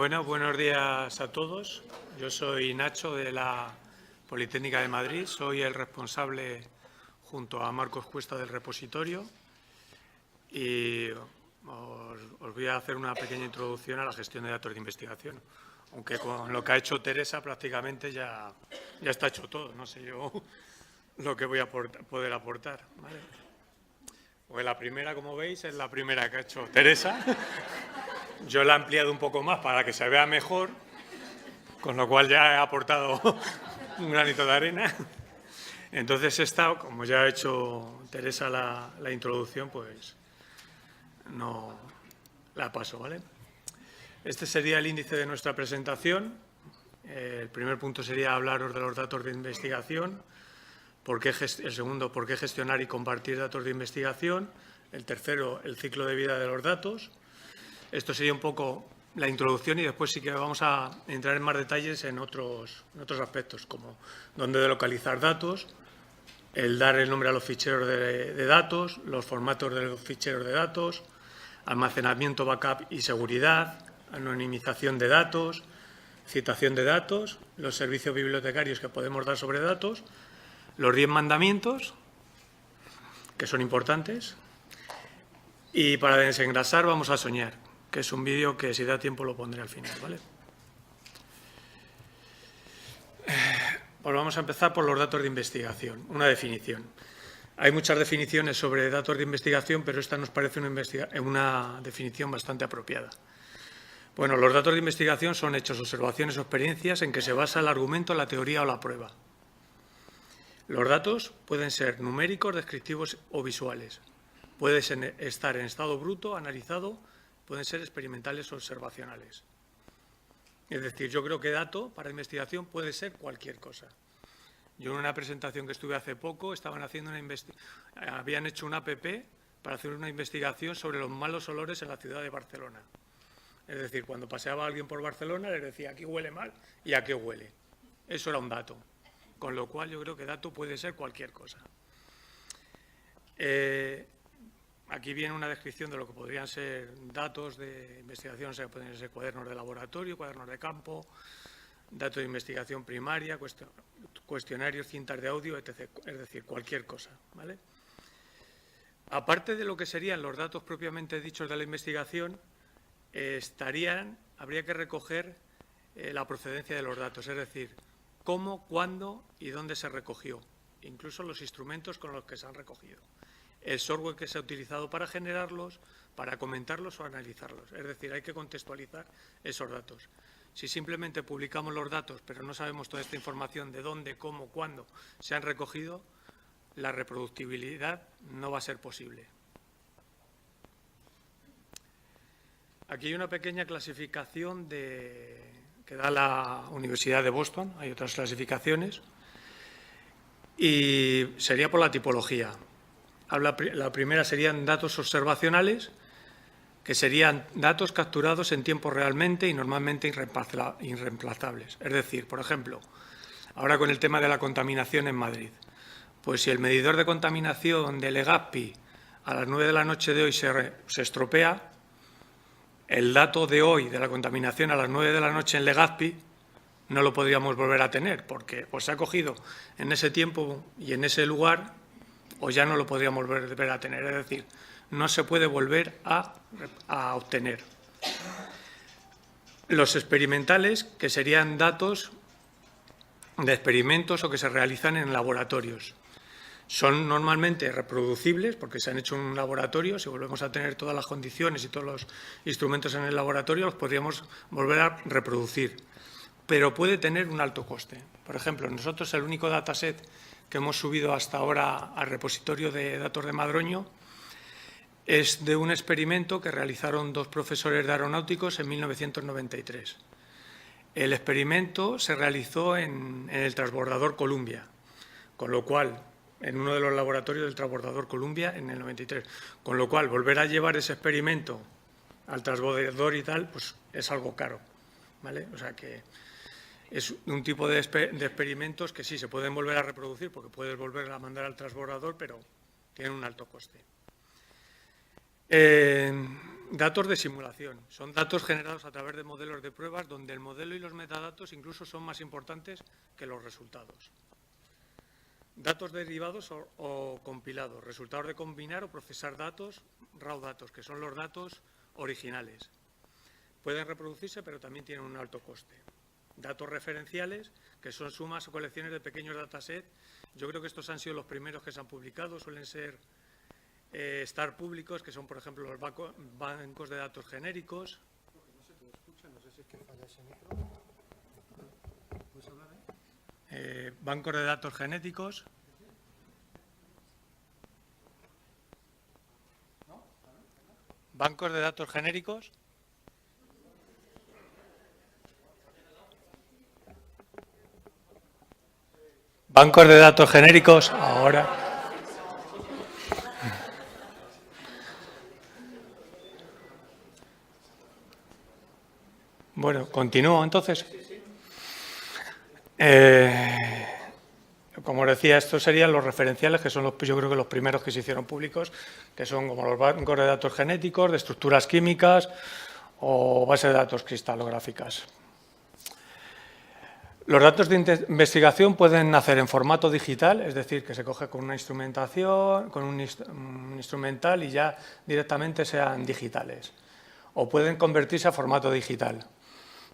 Bueno, buenos días a todos. Yo soy Nacho de la Politécnica de Madrid. Soy el responsable, junto a Marcos Cuesta, del repositorio. Y os voy a hacer una pequeña introducción a la gestión de datos de investigación. Aunque con lo que ha hecho Teresa prácticamente ya está hecho todo. No sé yo lo que voy a poder aportar, ¿vale? Pues la primera, como veis, es la primera que ha hecho Teresa. Yo la he ampliado un poco más para que se vea mejor, con lo cual ya he aportado un granito de arena. Entonces esta, como ya ha hecho Teresa la introducción, pues no la paso, ¿vale? Este sería el índice de nuestra presentación. El primer punto sería hablaros de los datos de investigación. El segundo, por qué gestionar y compartir datos de investigación. El tercero, el ciclo de vida de los datos. Esto sería un poco la introducción y después sí que vamos a entrar en más detalles en otros aspectos, como dónde localizar datos, el dar el nombre a los ficheros de datos, los formatos de los ficheros de datos, almacenamiento, backup y seguridad, anonimización de datos, citación de datos, los servicios bibliotecarios que podemos dar sobre datos, los 10 mandamientos, que son importantes, y para desengrasar vamos a soñar, que es un vídeo que si da tiempo lo pondré al final, ¿vale? Pues vamos a empezar por los datos de investigación, una definición. Hay muchas definiciones sobre datos de investigación, pero esta nos parece una definición bastante apropiada. Bueno, los datos de investigación son hechos, observaciones o experiencias en que se basa el argumento, la teoría o la prueba. Los datos pueden ser numéricos, descriptivos o visuales. Pueden estar en estado bruto, analizado, pueden ser experimentales o observacionales. Es decir, yo creo que dato para investigación puede ser cualquier cosa. Yo en una presentación que estuve hace poco, habían hecho una app para hacer una investigación sobre los malos olores en la ciudad de Barcelona. Es decir, cuando paseaba alguien por Barcelona les decía, aquí huele mal y a qué huele. Eso era un dato. Con lo cual yo creo que dato puede ser cualquier cosa. Aquí viene una descripción de lo que podrían ser datos de investigación, o sea, pueden ser cuadernos de laboratorio, cuadernos de campo, datos de investigación primaria, cuestionarios, cintas de audio, etc. Es decir, cualquier cosa, ¿vale? Aparte de lo que serían los datos propiamente dichos de la investigación, habría que recoger la procedencia de los datos, es decir, cómo, cuándo y dónde se recogió, incluso los instrumentos con los que se han recogido, el software que se ha utilizado para generarlos, para comentarlos o analizarlos. Es decir, hay que contextualizar esos datos. Si simplemente publicamos los datos, pero no sabemos toda esta información de dónde, cómo, cuándo se han recogido, la reproducibilidad no va a ser posible. Aquí hay una pequeña clasificación que da la Universidad de Boston, hay otras clasificaciones, y sería por la tipología. La primera serían datos observacionales, que serían datos capturados en tiempo realmente y normalmente irreemplazables. Es decir, por ejemplo, ahora con el tema de la contaminación en Madrid, pues si el medidor de contaminación de Legazpi a las 9 de la noche de hoy se estropea, el dato de hoy de la contaminación a las 9 de la noche en Legazpi no lo podríamos volver a tener, porque o se ha cogido en ese tiempo y en ese lugar, o ya no lo podríamos volver a tener. Es decir, no se puede volver a obtener. Los experimentales, que serían datos de experimentos o que se realizan en laboratorios. Son normalmente reproducibles porque se han hecho en un laboratorio. Si volvemos a tener todas las condiciones y todos los instrumentos en el laboratorio, los podríamos volver a reproducir. Pero puede tener un alto coste. Por ejemplo, nosotros el único dataset que hemos subido hasta ahora al repositorio de datos de Madroño es de un experimento que realizaron 2 profesores de aeronáuticos en 1993. El experimento se realizó en el transbordador Columbia, con lo cual, en uno de los laboratorios del transbordador Columbia en el 93, con lo cual volver a llevar ese experimento al transbordador y tal, pues es algo caro, ¿vale? O sea que es un tipo de experimentos que sí se pueden volver a reproducir porque puedes volver a mandar al transbordador, pero tienen un alto coste. Datos de simulación. Son datos generados a través de modelos de pruebas donde el modelo y los metadatos incluso son más importantes que los resultados. Datos derivados o compilados. Resultados de combinar o procesar datos, raw datos, que son los datos originales. Pueden reproducirse, pero también tienen un alto coste. Datos referenciales, que son sumas o colecciones de pequeños datasets. Yo creo que estos han sido los primeros que se han publicado. Suelen ser estar públicos, que son, por ejemplo, los bancos de datos genéricos. No se te escucha, no sé si es que falla ese micro. ¿Puedes hablar ahí? Bancos de datos genéticos. Bancos de datos genéricos. Bancos de datos genéricos, ahora. Bueno, continúo entonces. Como os decía, estos serían los referenciales, que son yo creo que los primeros que se hicieron públicos, que son como los bancos de datos genéticos, de estructuras químicas o bases de datos cristalográficas. Los datos de investigación pueden nacer en formato digital, es decir, que se coge con una instrumentación, con un instrumental y ya directamente sean digitales. O pueden convertirse a formato digital.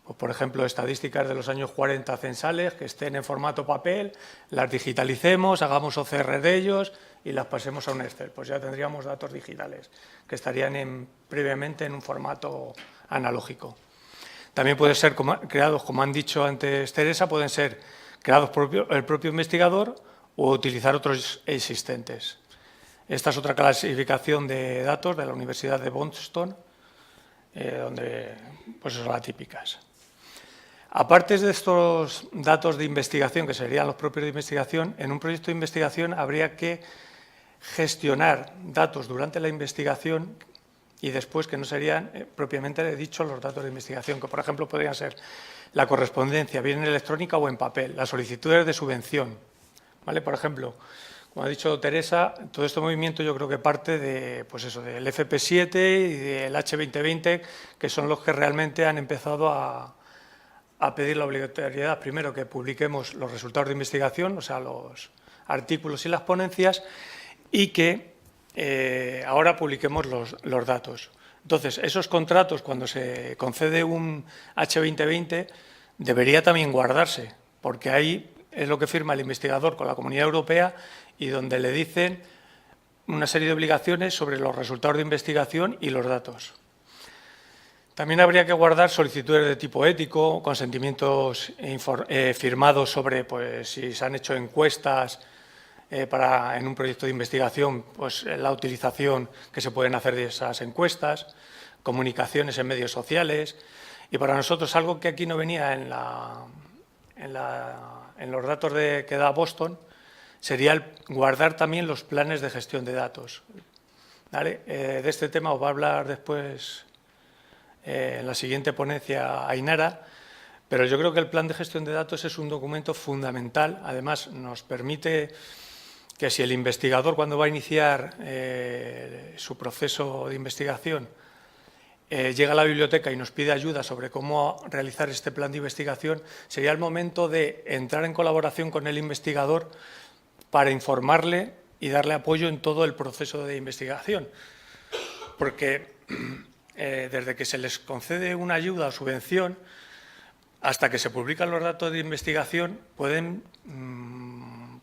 Pues, por ejemplo, estadísticas de los años 40 censales que estén en formato papel, las digitalicemos, hagamos OCR de ellos y las pasemos a un Excel. Pues ya tendríamos datos digitales que estarían previamente en un formato analógico. También pueden ser creados, como han dicho antes Teresa, pueden ser creados por el propio investigador o utilizar otros existentes. Esta es otra clasificación de datos de la Universidad de Boston, donde pues son las típicas. Aparte de estos datos de investigación, que serían los propios de investigación, en un proyecto de investigación habría que gestionar datos durante la investigación y después que no serían propiamente dicho los datos de investigación, que por ejemplo podrían ser la correspondencia, bien electrónica o en papel, las solicitudes de subvención, ¿vale? Por ejemplo, como ha dicho Teresa, todo este movimiento yo creo que parte de, pues eso, del FP7 y del H2020, que son los que realmente han empezado a pedir la obligatoriedad, primero, que publiquemos los resultados de investigación, o sea, los artículos y las ponencias, y que ahora publiquemos los datos. Entonces, esos contratos, cuando se concede un H2020, debería también guardarse, porque ahí es lo que firma el investigador con la Comunidad Europea y donde le dicen una serie de obligaciones sobre los resultados de investigación y los datos. También habría que guardar solicitudes de tipo ético, consentimientos firmados sobre pues, si se han hecho encuestas en un proyecto de investigación, pues la utilización que se pueden hacer de esas encuestas, comunicaciones en medios sociales. Y para nosotros algo que aquí no venía en los datos que da Boston sería el guardar también los planes de gestión de datos. ¿Vale? De este tema os va a hablar después en la siguiente ponencia Ainara, pero yo creo que el plan de gestión de datos es un documento fundamental. Además, nos permite que si el investigador, cuando va a iniciar su proceso de investigación, llega a la biblioteca y nos pide ayuda sobre cómo realizar este plan de investigación, sería el momento de entrar en colaboración con el investigador para informarle y darle apoyo en todo el proceso de investigación. Porque desde que se les concede una ayuda o subvención hasta que se publican los datos de investigación pueden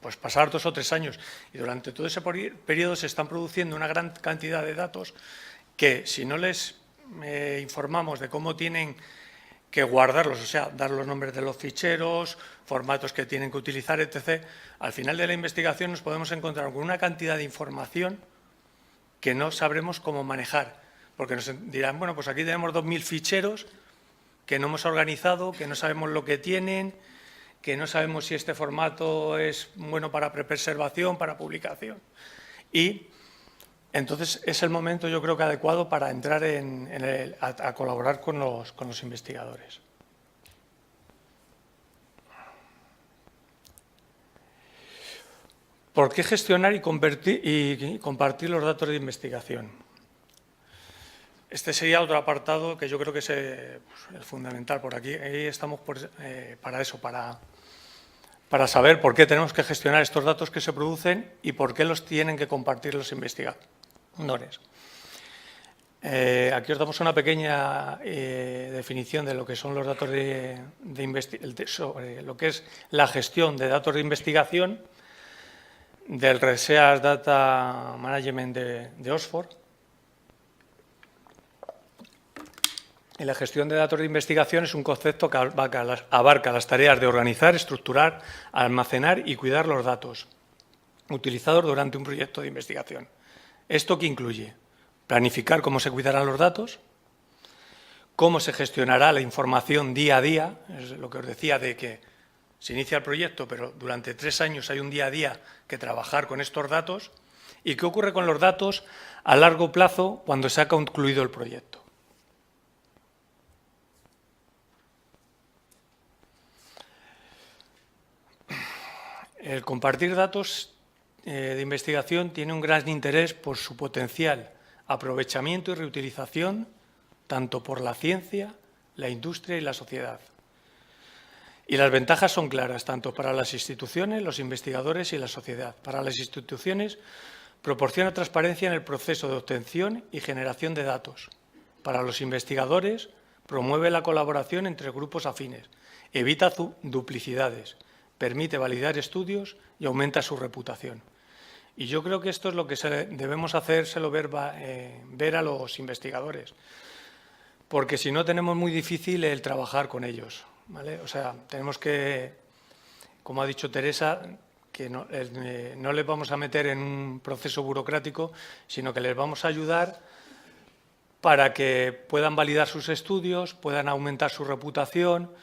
pues pasar 2 o 3 años y durante todo ese periodo se están produciendo una gran cantidad de datos que si no les informamos de cómo tienen que guardarlos, o sea, dar los nombres de los ficheros, formatos que tienen que utilizar, etc., al final de la investigación nos podemos encontrar con una cantidad de información que no sabremos cómo manejar, porque nos dirán, bueno, pues aquí tenemos 2.000 ficheros que no hemos organizado, que no sabemos lo que tienen, que no sabemos si este formato es bueno para prepreservación, para publicación. Y entonces es el momento, yo creo que adecuado para entrar a colaborar con los investigadores. ¿Por qué gestionar y compartir los datos de investigación? Este sería otro apartado que yo creo que es fundamental por aquí. Ahí estamos para eso, para saber por qué tenemos que gestionar estos datos que se producen y por qué los tienen que compartir los investigadores. Aquí os damos una pequeña definición de lo que son los datos sobre lo que es la gestión de datos de investigación del Research Data Management de Oxford. Y la gestión de datos de investigación es un concepto que abarca las tareas de organizar, estructurar, almacenar y cuidar los datos utilizados durante un proyecto de investigación. ¿Esto qué incluye? Planificar cómo se cuidarán los datos, cómo se gestionará la información día a día, es lo que os decía de que se inicia el proyecto, pero durante 3 años hay un día a día que trabajar con estos datos, y qué ocurre con los datos a largo plazo cuando se ha concluido el proyecto. El compartir datos de investigación tiene un gran interés por su potencial aprovechamiento y reutilización tanto por la ciencia, la industria y la sociedad. Y las ventajas son claras, tanto para las instituciones, los investigadores y la sociedad. Para las instituciones, proporciona transparencia en el proceso de obtención y generación de datos. Para los investigadores, promueve la colaboración entre grupos afines, evita duplicidades, permite validar estudios y aumenta su reputación. Y yo creo que esto es lo que debemos hacérselo ver a los investigadores, porque si no tenemos muy difícil el trabajar con ellos, ¿vale? O sea, tenemos que, como ha dicho Teresa, que no les vamos a meter en un proceso burocrático, sino que les vamos a ayudar para que puedan validar sus estudios, puedan aumentar su reputación,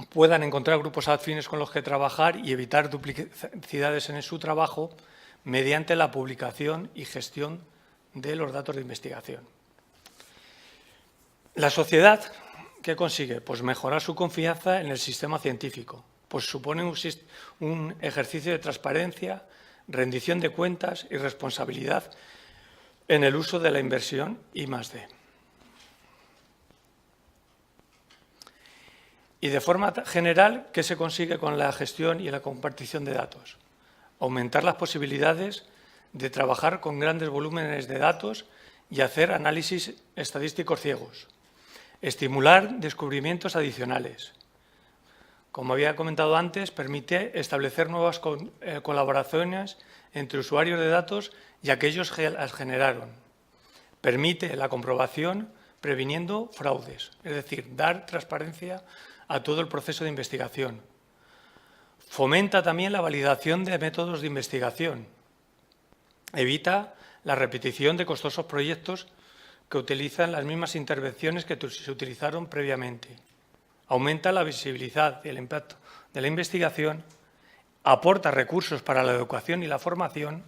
puedan encontrar grupos afines con los que trabajar y evitar duplicidades en su trabajo mediante la publicación y gestión de los datos de investigación. La sociedad, ¿qué consigue? Pues mejorar su confianza en el sistema científico, pues supone un ejercicio de transparencia, rendición de cuentas y responsabilidad en el uso de la inversión I+D. Y de forma general, ¿qué se consigue con la gestión y la compartición de datos? Aumentar las posibilidades de trabajar con grandes volúmenes de datos y hacer análisis estadísticos ciegos. Estimular descubrimientos adicionales. Como había comentado antes, permite establecer nuevas colaboraciones entre usuarios de datos y aquellos que las generaron. Permite la comprobación previniendo fraudes, es decir, dar transparencia a todo el proceso de investigación. Fomenta también la validación de métodos de investigación. Evita la repetición de costosos proyectos que utilizan las mismas intervenciones que se utilizaron previamente. Aumenta la visibilidad y el impacto de la investigación. Aporta recursos para la educación y la formación.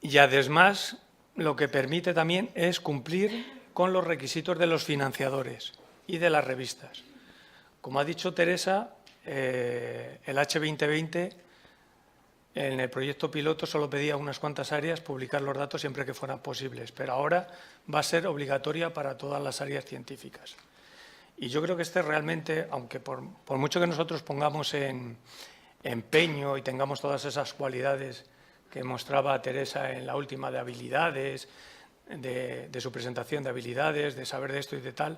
Y además, lo que permite también es cumplir con los requisitos de los financiadores y de las revistas. Como ha dicho Teresa, el H2020 en el proyecto piloto solo pedía unas cuantas áreas publicar los datos siempre que fueran posibles, pero ahora va a ser obligatoria para todas las áreas científicas. Y yo creo que realmente, aunque por mucho que nosotros pongamos en empeño y tengamos todas esas cualidades que mostraba Teresa en la última de habilidades, de su presentación de habilidades, de saber de esto y de tal,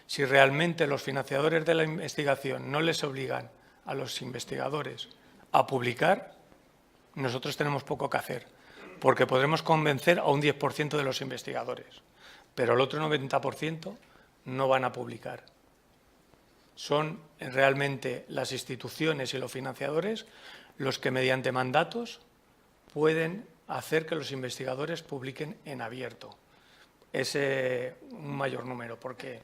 si realmente los financiadores de la investigación no les obligan a los investigadores a publicar, nosotros tenemos poco que hacer, porque podremos convencer a un 10% de los investigadores, pero el otro 90% no van a publicar. Son realmente las instituciones y los financiadores los que mediante mandatos pueden hacer que los investigadores publiquen en abierto. Es un mayor número, porque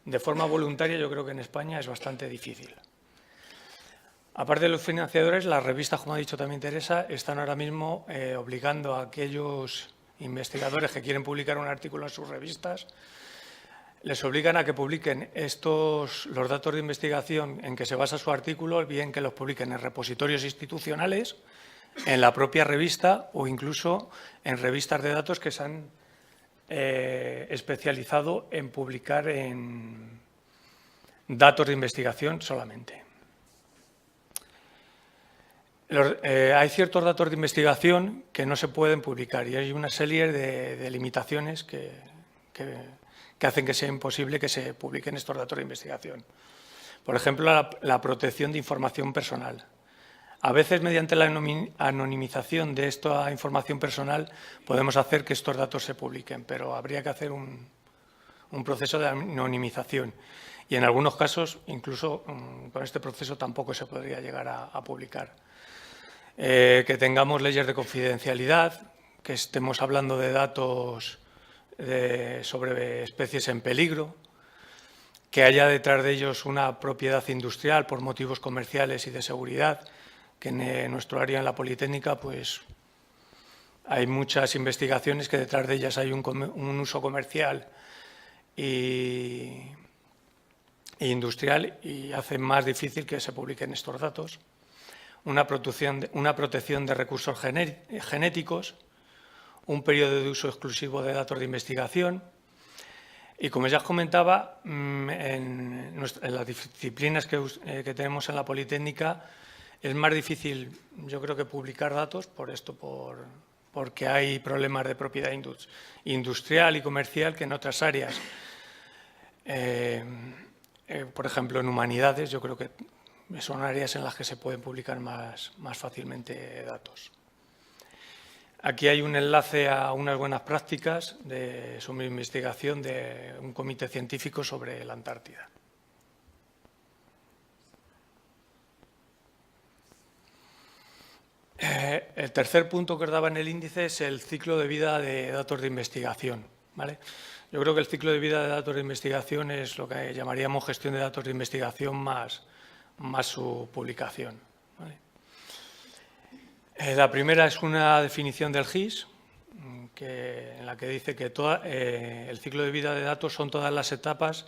de forma voluntaria yo creo que en España es bastante difícil. Aparte de los financiadores, las revistas, como ha dicho también Teresa, están ahora mismo obligando a aquellos investigadores que quieren publicar un artículo en sus revistas, les obligan a que publiquen los datos de investigación en que se basa su artículo, bien que los publiquen en repositorios institucionales, en la propia revista o incluso en revistas de datos que se han especializado en publicar en datos de investigación solamente. Hay ciertos datos de investigación que no se pueden publicar y hay una serie de limitaciones que hacen que sea imposible que se publiquen estos datos de investigación. Por ejemplo, la protección de información personal. A veces, mediante la anonimización de esta información personal, podemos hacer que estos datos se publiquen, pero habría que hacer un proceso de anonimización. Y en algunos casos, incluso con este proceso, tampoco se podría llegar a publicar. Que tengamos leyes de confidencialidad, que estemos hablando de datos sobre especies en peligro, que haya detrás de ellos una propiedad industrial por motivos comerciales y de seguridad, que en nuestro área, en la Politécnica, pues hay muchas investigaciones que detrás de ellas hay un uso comercial e industrial y hace más difícil que se publiquen estos datos. Una protección de recursos genéticos, un periodo de uso exclusivo de datos de investigación y, como ya os comentaba, en las disciplinas que tenemos en la Politécnica es más difícil, yo creo, que publicar datos porque hay problemas de propiedad industrial y comercial que en otras áreas, por ejemplo, en humanidades, yo creo que son áreas en las que se pueden publicar más fácilmente datos. Aquí hay un enlace a unas buenas prácticas sobre investigación de un comité científico sobre la Antártida. El tercer punto que os daba en el índice es el ciclo de vida de datos de investigación, ¿vale? Yo creo que el ciclo de vida de datos de investigación es lo que llamaríamos gestión de datos de investigación más su publicación, ¿vale? La primera es una definición del GIS, en la que dice que el ciclo de vida de datos son todas las etapas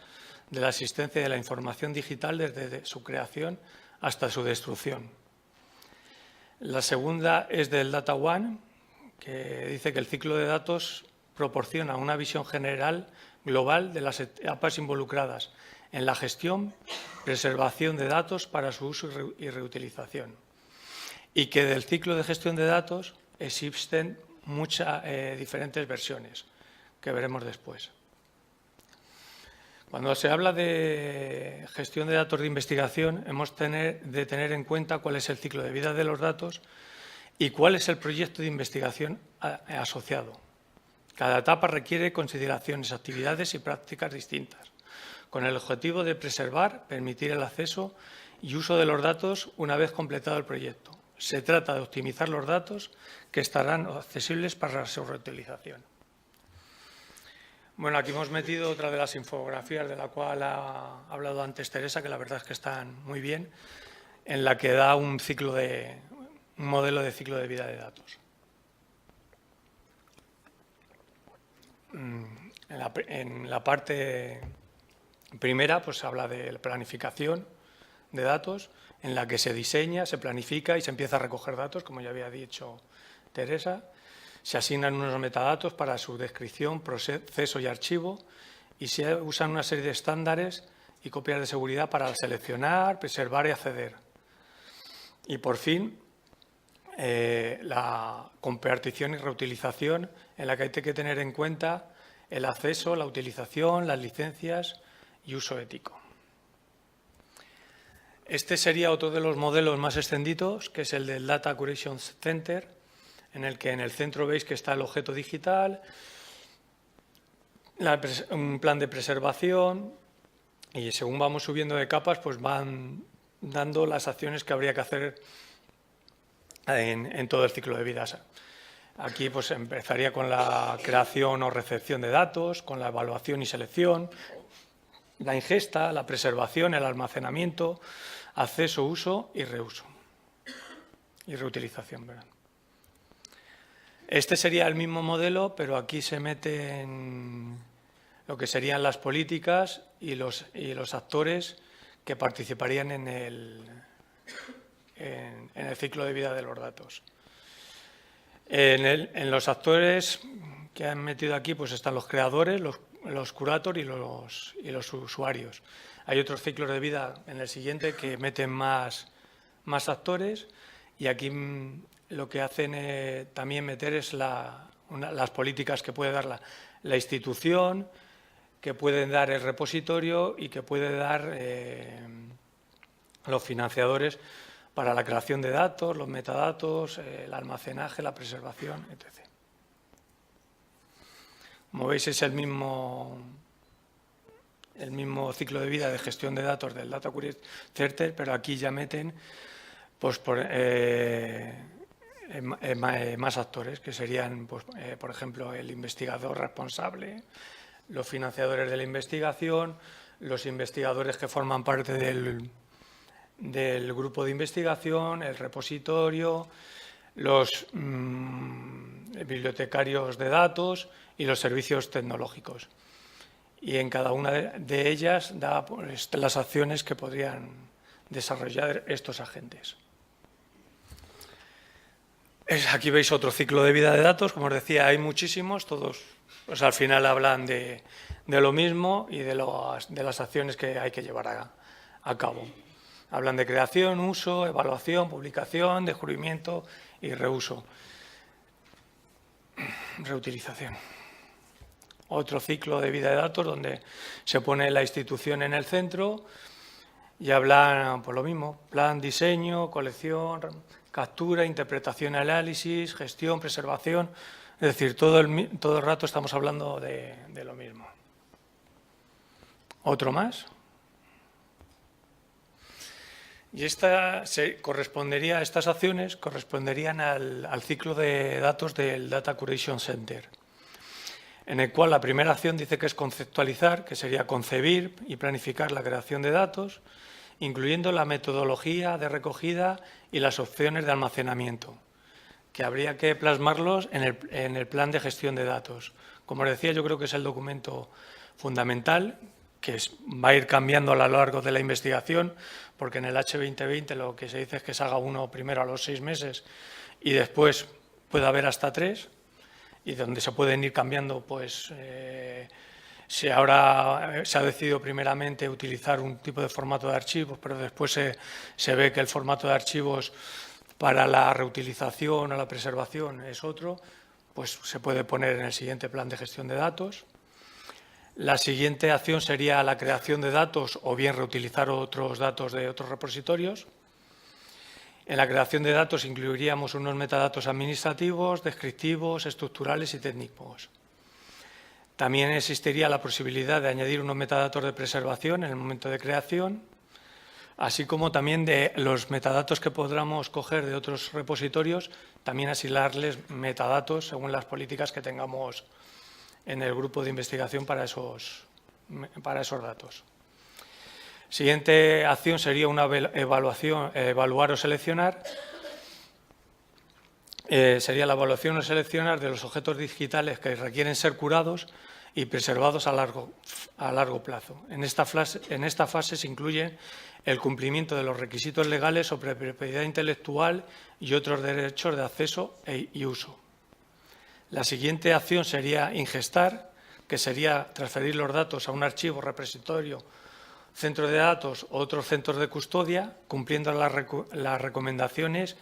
de la existencia de la información digital desde su creación hasta su destrucción. La segunda es del Data One, que dice que el ciclo de datos proporciona una visión general global de las etapas involucradas en la gestión, preservación de datos para su uso y reutilización. Y que del ciclo de gestión de datos existen muchas diferentes versiones, que veremos después. Cuando se habla de gestión de datos de investigación, hemos de tener en cuenta cuál es el ciclo de vida de los datos y cuál es el proyecto de investigación asociado. Cada etapa requiere consideraciones, actividades y prácticas distintas, con el objetivo de preservar, permitir el acceso y uso de los datos una vez completado el proyecto. Se trata de optimizar los datos que estarán accesibles para su reutilización. Bueno, aquí hemos metido otra de las infografías de la cual ha hablado antes Teresa, que la verdad es que están muy bien, en la que da un modelo de ciclo de vida de datos. En la parte primera, pues habla de la planificación de datos, en la que se diseña, se planifica y se empieza a recoger datos, como ya había dicho Teresa. Se asignan unos metadatos para su descripción, proceso y archivo y se usan una serie de estándares y copias de seguridad para seleccionar, preservar y acceder. Y por fin, la compartición y reutilización, en la que hay que tener en cuenta el acceso, la utilización, las licencias y uso ético. Este sería otro de los modelos más extendidos, que es el del Data Curation Center, en el que en el centro veis que está el objeto digital, un plan de preservación y según vamos subiendo de capas, pues van dando las acciones que habría que hacer en todo el ciclo de vida. Aquí pues empezaría con la creación o recepción de datos, con la evaluación y selección, la ingesta, la preservación, el almacenamiento, acceso, uso y reuso. Y reutilización, ¿verdad? Este sería el mismo modelo, pero aquí se meten lo que serían las políticas y los actores que participarían en el ciclo de vida de los datos. En los actores que han metido aquí pues están los creadores, los curators y los usuarios. Hay otros ciclos de vida en el siguiente que meten más actores, y aquí lo que hacen también meter es las políticas que puede dar la institución, que pueden dar el repositorio y que puede dar los financiadores para la creación de datos, los metadatos, el almacenaje, la preservación, etc. Como veis, es el mismo ciclo de vida de gestión de datos del Data Query Center, pero aquí ya meten pues, más actores, que serían, pues, por ejemplo, el investigador responsable, los financiadores de la investigación, los investigadores que forman parte del grupo de investigación, el repositorio, los bibliotecarios de datos y los servicios tecnológicos. Y en cada una de ellas da pues, las acciones que podrían desarrollar estos agentes. Aquí veis otro ciclo de vida de datos. Como os decía, hay muchísimos, todos pues, al final hablan de lo mismo y de las acciones que hay que llevar a cabo. Hablan de creación, uso, evaluación, publicación, descubrimiento y reuso. Reutilización. Otro ciclo de vida de datos donde se pone la institución en el centro y hablan por lo mismo, plan, diseño, colección, captura, interpretación, análisis, gestión, preservación. Es decir, todo el rato estamos hablando de lo mismo. Otro más. Y estas acciones corresponderían al ciclo de datos del Data Curation Center, en el cual la primera acción dice que es conceptualizar, que sería concebir y planificar la creación de datos, incluyendo la metodología de recogida y las opciones de almacenamiento, que habría que plasmarlos en el plan de gestión de datos. Como os decía, yo creo que es el documento fundamental, que va a ir cambiando a lo largo de la investigación, porque en el H2020 lo que se dice es que se haga uno primero a los 6 meses y después puede haber hasta 3, y donde se pueden ir cambiando, pues si ahora se ha decidido primeramente utilizar un tipo de formato de archivos, pero después se ve que el formato de archivos para la reutilización o la preservación es otro, pues se puede poner en el siguiente plan de gestión de datos. La siguiente acción sería la creación de datos o bien reutilizar otros datos de otros repositorios. En la creación de datos incluiríamos unos metadatos administrativos, descriptivos, estructurales y técnicos. También existiría la posibilidad de añadir unos metadatos de preservación en el momento de creación, así como también de los metadatos que podamos coger de otros repositorios, también asignarles metadatos según las políticas que tengamos en el grupo de investigación para esos datos. Siguiente acción sería una evaluar o seleccionar. Sería la evaluación o seleccionar de los objetos digitales que requieren ser curados y preservados a largo plazo. En esta fase se incluye el cumplimiento de los requisitos legales sobre propiedad intelectual y otros derechos de acceso y uso. La siguiente acción sería ingestar, que sería transferir los datos a un archivo, repositorio, centro de datos o otros centros de custodia, cumpliendo las recomendaciones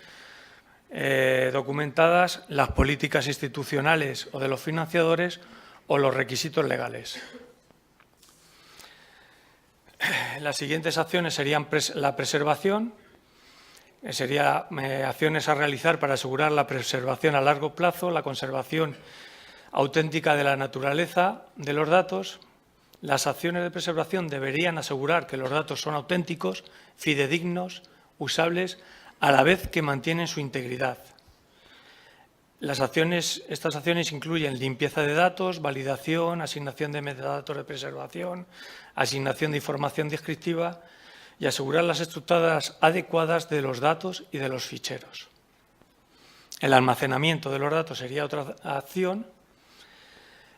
documentadas, las políticas institucionales o de los financiadores o los requisitos legales. Las siguientes acciones serían la preservación, sería acciones a realizar para asegurar la preservación a largo plazo, la conservación auténtica de la naturaleza de los datos. Las acciones de preservación deberían asegurar que los datos son auténticos, fidedignos, usables, a la vez que mantienen su integridad. Estas acciones incluyen limpieza de datos, validación, asignación de metadatos de preservación, asignación de información descriptiva y asegurar las estructuras adecuadas de los datos y de los ficheros. El almacenamiento de los datos sería otra acción.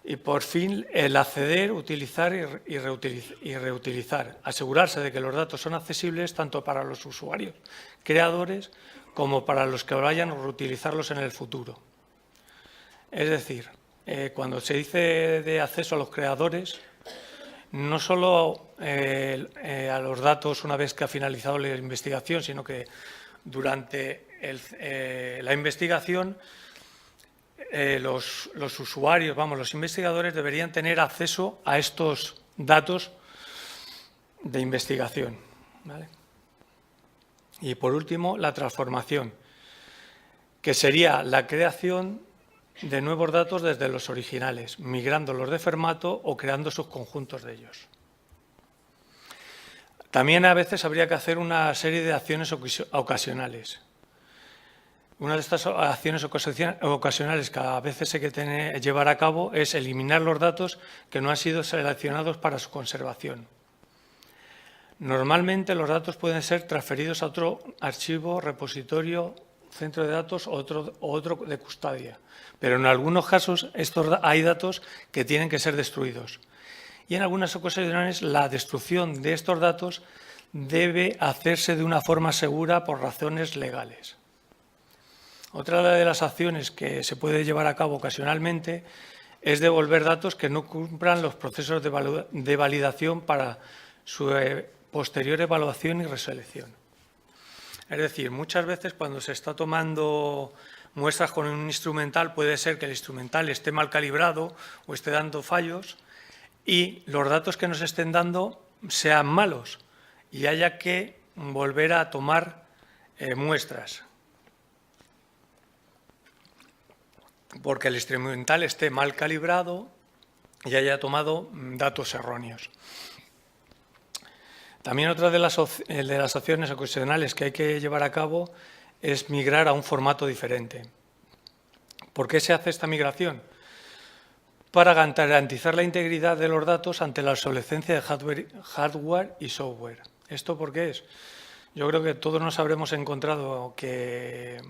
Y, por fin, el acceder, utilizar y reutilizar. Asegurarse de que los datos son accesibles tanto para los usuarios creadores como para los que vayan a reutilizarlos en el futuro. Es decir, cuando se dice de acceso a los creadores, no solo a los datos una vez que ha finalizado la investigación, sino que durante la investigación los usuarios, los investigadores deberían tener acceso a estos datos de investigación, ¿vale? Y por último, la transformación, que sería la creación de nuevos datos desde los originales, migrándolos de formato o creando subconjuntos de ellos. También a veces habría que hacer una serie de acciones ocasionales. Una de estas acciones ocasionales que a veces hay que llevar a cabo es eliminar los datos que no han sido seleccionados para su conservación. Normalmente los datos pueden ser transferidos a otro archivo, repositorio, centro de datos o otro de custodia. Pero en algunos casos hay datos que tienen que ser destruidos. Y en algunas ocasiones la destrucción de estos datos debe hacerse de una forma segura por razones legales. Otra de las acciones que se puede llevar a cabo ocasionalmente es devolver datos que no cumplan los procesos de validación para su posterior evaluación y reselección. Es decir, muchas veces cuando se está tomando muestras con un instrumental puede ser que el instrumental esté mal calibrado o esté dando fallos y los datos que nos estén dando sean malos y haya que volver a tomar muestras. Porque el instrumental esté mal calibrado y haya tomado datos erróneos. También otra de las acciones ocasionales que hay que llevar a cabo es migrar a un formato diferente. ¿Por qué se hace esta migración? Para garantizar la integridad de los datos ante la obsolescencia de hardware y software. ¿Esto por qué es? Yo creo que todos nos habremos encontrado que,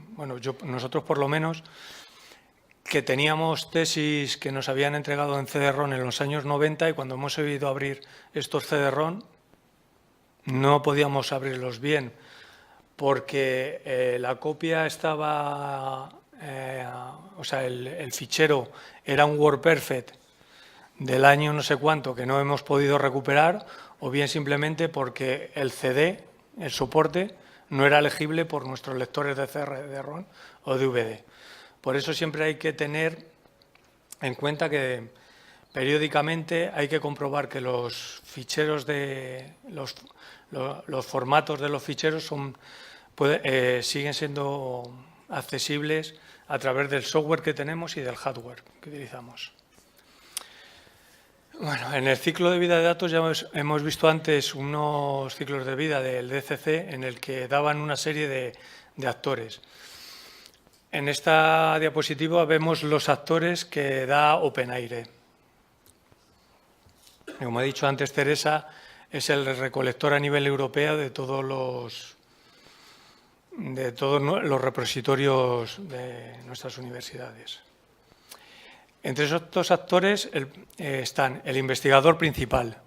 nosotros por lo menos, que teníamos tesis que nos habían entregado en CD-ROM en los años 90 y cuando hemos ido a abrir estos CD-ROM no podíamos abrirlos bien porque la copia estaba, el fichero era un WordPerfect del año no sé cuánto que no hemos podido recuperar o bien simplemente porque el CD, el soporte, no era legible por nuestros lectores de CD-ROM o DVD. Por eso siempre hay que tener en cuenta que periódicamente hay que comprobar que los ficheros los formatos de los ficheros siguen siendo accesibles a través del software que tenemos y del hardware que utilizamos. Bueno, en el ciclo de vida de datos ya hemos visto antes unos ciclos de vida del DCC en el que daban una serie de actores. En esta diapositiva vemos los actores que da OpenAIRE. Como ha dicho antes Teresa, es el recolector a nivel europeo de todos los repositorios de nuestras universidades. Entre estos actores están el investigador principal.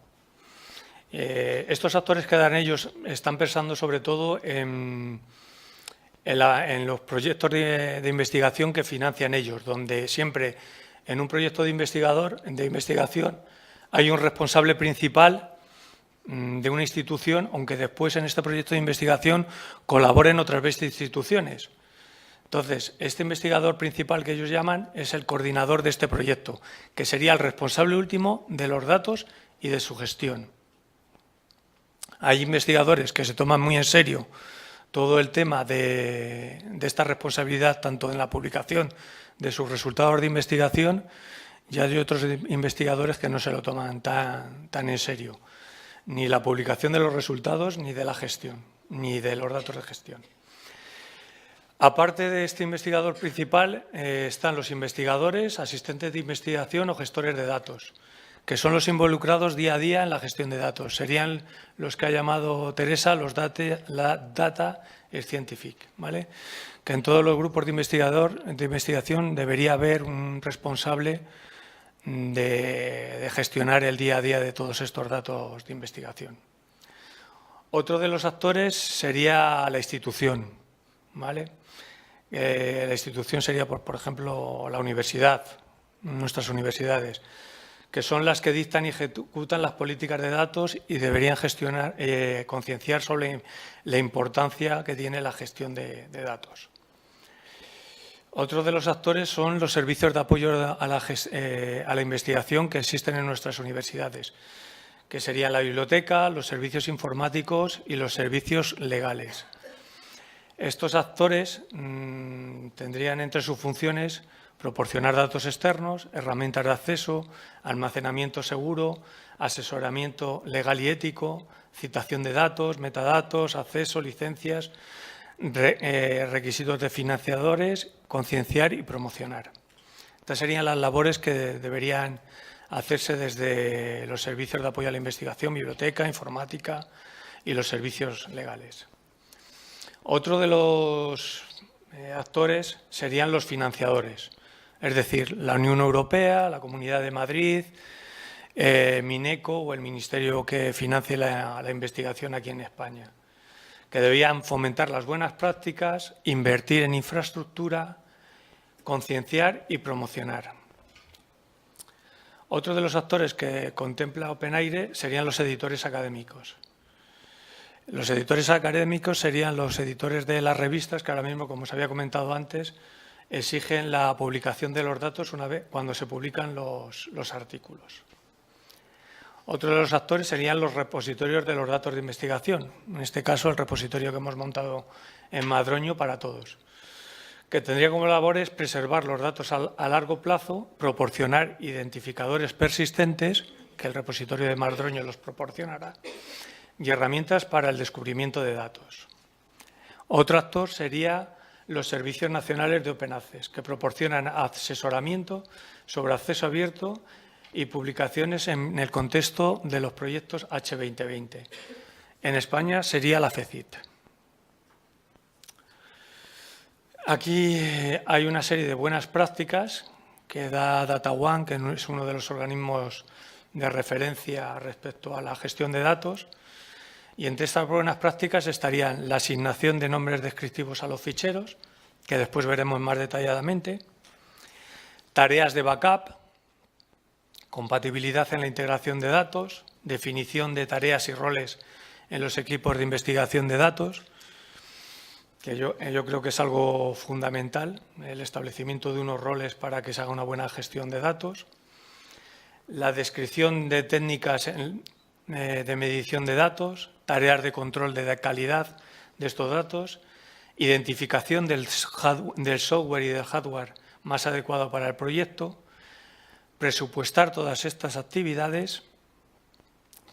Estos actores que dan ellos están pensando sobre todo en los proyectos de investigación que financian ellos, donde siempre en un proyecto de investigación hay un responsable principal de una institución, aunque después en este proyecto de investigación colaboren otras 20 instituciones. Entonces, este investigador principal que ellos llaman es el coordinador de este proyecto, que sería el responsable último de los datos y de su gestión. Hay investigadores que se toman muy en serio todo el tema de esta responsabilidad, tanto en la publicación de sus resultados de investigación, y hay otros investigadores que no se lo toman tan en serio, ni la publicación de los resultados, ni de la gestión, ni de los datos de gestión. Aparte de este investigador principal, están los investigadores, asistentes de investigación o gestores de datos, que son los involucrados día a día en la gestión de datos. Serían los que ha llamado Teresa los data scientific, ¿vale? Que en todos los grupos de investigación debería haber un responsable de gestionar el día a día de todos estos datos de investigación. Otro de los actores sería la institución, ¿vale? La institución sería, por ejemplo, la universidad, nuestras universidades, que son las que dictan y ejecutan las políticas de datos y deberían concienciar sobre la importancia que tiene la gestión de datos. Otro de los actores son los servicios de apoyo a la investigación que existen en nuestras universidades, que serían la biblioteca, los servicios informáticos y los servicios legales. Estos actores tendrían entre sus funciones proporcionar datos externos, herramientas de acceso, almacenamiento seguro, asesoramiento legal y ético, citación de datos, metadatos, acceso, licencias, requisitos de financiadores, concienciar y promocionar. Estas serían las labores que deberían hacerse desde los servicios de apoyo a la investigación, biblioteca, informática y los servicios legales. Otro de los actores serían los financiadores, es decir, la Unión Europea, la Comunidad de Madrid, Mineco o el ministerio que financie la investigación aquí en España, que debían fomentar las buenas prácticas, invertir en infraestructura, concienciar y promocionar. Otro de los actores que contempla OpenAIRE serían los editores académicos. Los editores académicos serían los editores de las revistas que ahora mismo, como os había comentado antes, exigen la publicación de los datos una vez cuando se publican los artículos. Otro de los actores serían los repositorios de los datos de investigación, en este caso el repositorio que hemos montado en Madroño para todos, que tendría como labores preservar los datos a largo plazo, proporcionar identificadores persistentes, que el repositorio de Madroño los proporcionará, y herramientas para el descubrimiento de datos. Otro actor sería los servicios nacionales de Open Access, que proporcionan asesoramiento sobre acceso abierto y publicaciones en el contexto de los proyectos H2020. En España sería la FECIT. Aquí hay una serie de buenas prácticas que da DataOne, que es uno de los organismos de referencia respecto a la gestión de datos. Y entre estas buenas prácticas estarían la asignación de nombres descriptivos a los ficheros, que después veremos más detalladamente, tareas de backup, compatibilidad en la integración de datos, definición de tareas y roles en los equipos de investigación de datos, que yo creo que es algo fundamental, el establecimiento de unos roles para que se haga una buena gestión de datos, la descripción de técnicas de medición de datos, tareas de control de calidad de estos datos, identificación del software y del hardware más adecuado para el proyecto, presupuestar todas estas actividades,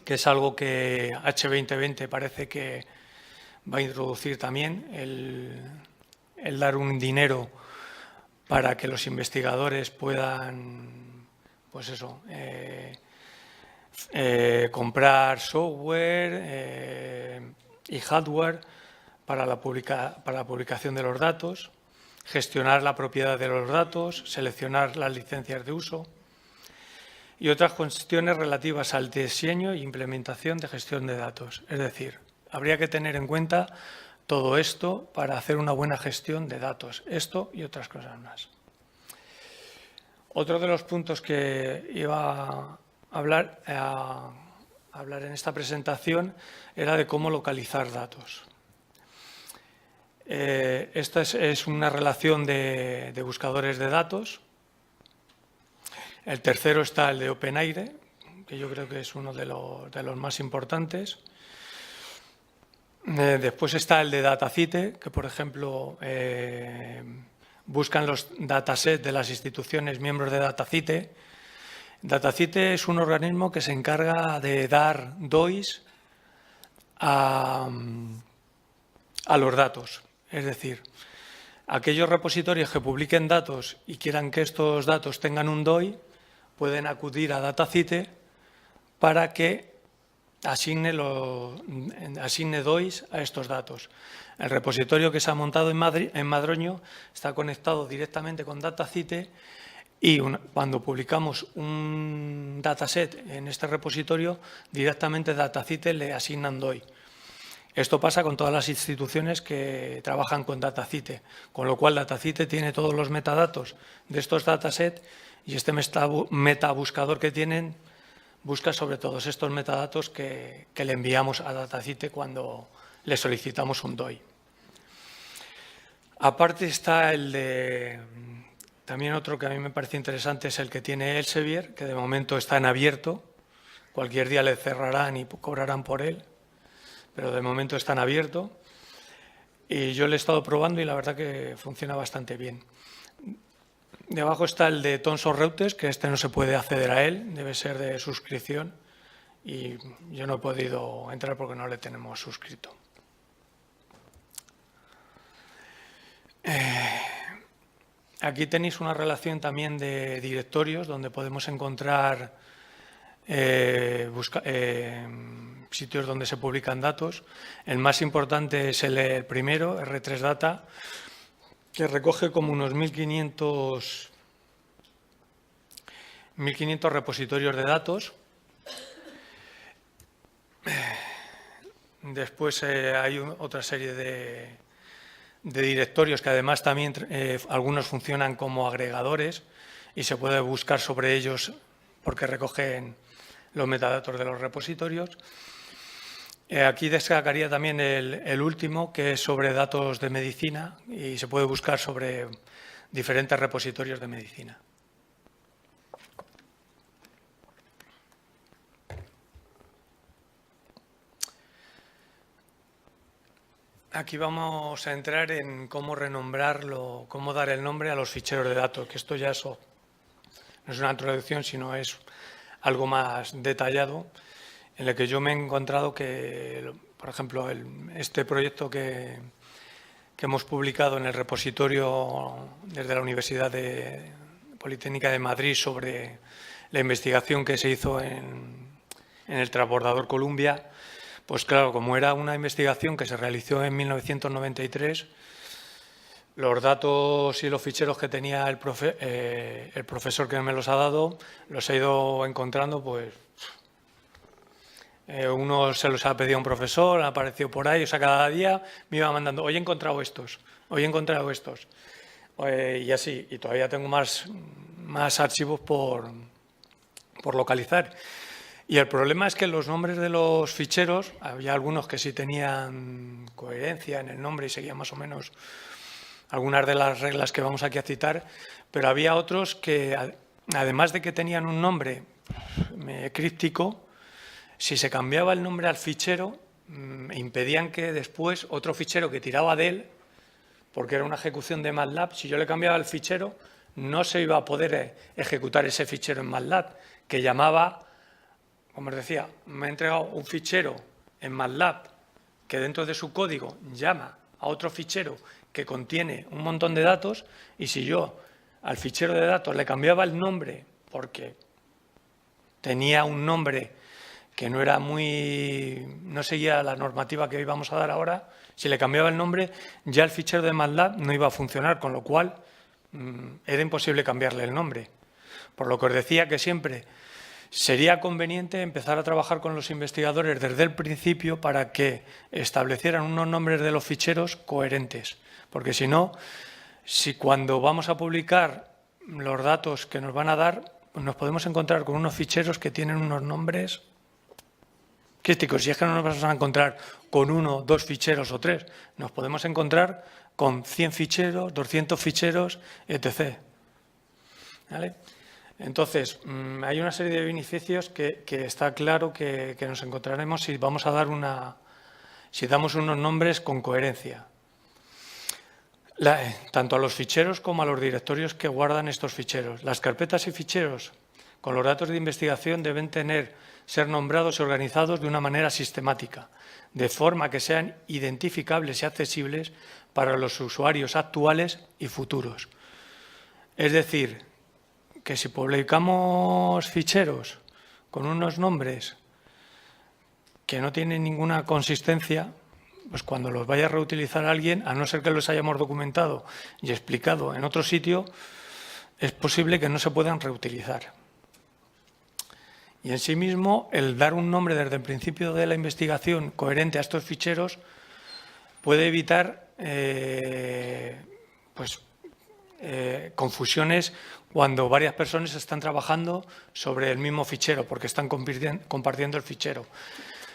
que es algo que H2020 parece que va a introducir también, el dar un dinero para que los investigadores puedan, pues eso, comprar software y hardware para la publicación de los datos, gestionar la propiedad de los datos, seleccionar las licencias de uso y otras cuestiones relativas al diseño e implementación de gestión de datos. Es decir, habría que tener en cuenta todo esto para hacer una buena gestión de datos, esto y otras cosas más. Otro de los puntos que iba a hablar en esta presentación era de cómo localizar datos. Esta es una relación de buscadores de datos. El tercero está el de OpenAIRE, que yo creo que es uno de los más importantes. Después está el de DataCite, que por ejemplo buscan los datasets de las instituciones miembros de DataCite. DataCite es un organismo que se encarga de dar DOIs a los datos. Es decir, aquellos repositorios que publiquen datos y quieran que estos datos tengan un DOI, pueden acudir a DataCite para que asigne DOIs a estos datos. El repositorio que se ha montado en Madroño está conectado directamente con DataCite y cuando publicamos un dataset en este repositorio, directamente DataCite le asignan DOI. Esto pasa con todas las instituciones que trabajan con Datacite, con lo cual Datacite tiene todos los metadatos de estos datasets y este metabuscador que tienen busca sobre todos estos metadatos que le enviamos a Datacite cuando le solicitamos un DOI. Aparte está también otro que a mí me parece interesante, es el que tiene Elsevier, que de momento está en abierto. Cualquier día le cerrarán y cobrarán por él, pero de momento está en abierto. Y yo lo he estado probando y la verdad que funciona bastante bien. Debajo está el de Thomson Reuters, que este no se puede acceder a él, debe ser de suscripción. Y yo no he podido entrar porque no le tenemos suscrito. Aquí tenéis una relación también de directorios donde podemos encontrar sitios donde se publican datos. El más importante es el primero, R3 Data, que recoge como unos 1.500 repositorios de datos. Después hay otra serie de directorios que además también algunos funcionan como agregadores y se puede buscar sobre ellos porque recogen los metadatos de los repositorios. Aquí destacaría también el último, que es sobre datos de medicina y se puede buscar sobre diferentes repositorios de medicina. Aquí vamos a entrar en cómo renombrarlo, cómo dar el nombre a los ficheros de datos, que esto ya no es una introducción, sino es algo más detallado, en el que yo me he encontrado que, por ejemplo, este proyecto que hemos publicado en el repositorio desde la Universidad Politécnica de Madrid sobre la investigación que se hizo en el transbordador Columbia. Pues claro, como era una investigación que se realizó en 1993, los datos y los ficheros que tenía el profesor que me los ha dado, los he ido encontrando, pues uno se los ha pedido a un profesor, ha aparecido por ahí, o sea, cada día me iba mandando, hoy he encontrado estos, hoy he encontrado estos, y así, y todavía tengo más archivos por localizar. Y el problema es que los nombres de los ficheros, había algunos que sí tenían coherencia en el nombre y seguían más o menos algunas de las reglas que vamos aquí a citar, pero había otros que, además de que tenían un nombre críptico, si se cambiaba el nombre al fichero, impedían que después otro fichero que tiraba de él, porque era una ejecución de MATLAB, si yo le cambiaba el fichero, no se iba a poder ejecutar ese fichero en MATLAB, que llamaba... Como os decía, me ha entregado un fichero en MATLAB que dentro de su código llama a otro fichero que contiene un montón de datos y si yo al fichero de datos le cambiaba el nombre porque tenía un nombre que no seguía la normativa que íbamos a dar ahora, si le cambiaba el nombre ya el fichero de MATLAB no iba a funcionar, con lo cual era imposible cambiarle el nombre. Por lo que os decía que siempre... Sería conveniente empezar a trabajar con los investigadores desde el principio para que establecieran unos nombres de los ficheros coherentes, porque si no, si cuando vamos a publicar los datos que nos van a dar, pues nos podemos encontrar con unos ficheros que tienen unos nombres críticos. Y es que no nos vamos a encontrar con 1, 2 ficheros o 3, nos podemos encontrar con 100 ficheros, 200 ficheros, etc. ¿Vale? Entonces, hay una serie de beneficios que está claro que nos encontraremos si vamos a dar si damos unos nombres con coherencia. Tanto a los ficheros como a los directorios que guardan estos ficheros. Las carpetas y ficheros con los datos de investigación deben ser nombrados y organizados de una manera sistemática, de forma que sean identificables y accesibles para los usuarios actuales y futuros. Es decir, que si publicamos ficheros con unos nombres que no tienen ninguna consistencia, pues cuando los vaya a reutilizar alguien, a no ser que los hayamos documentado y explicado en otro sitio, es posible que no se puedan reutilizar. Y en sí mismo, el dar un nombre desde el principio de la investigación coherente a estos ficheros puede evitar confusiones cuando varias personas están trabajando sobre el mismo fichero, porque están compartiendo el fichero.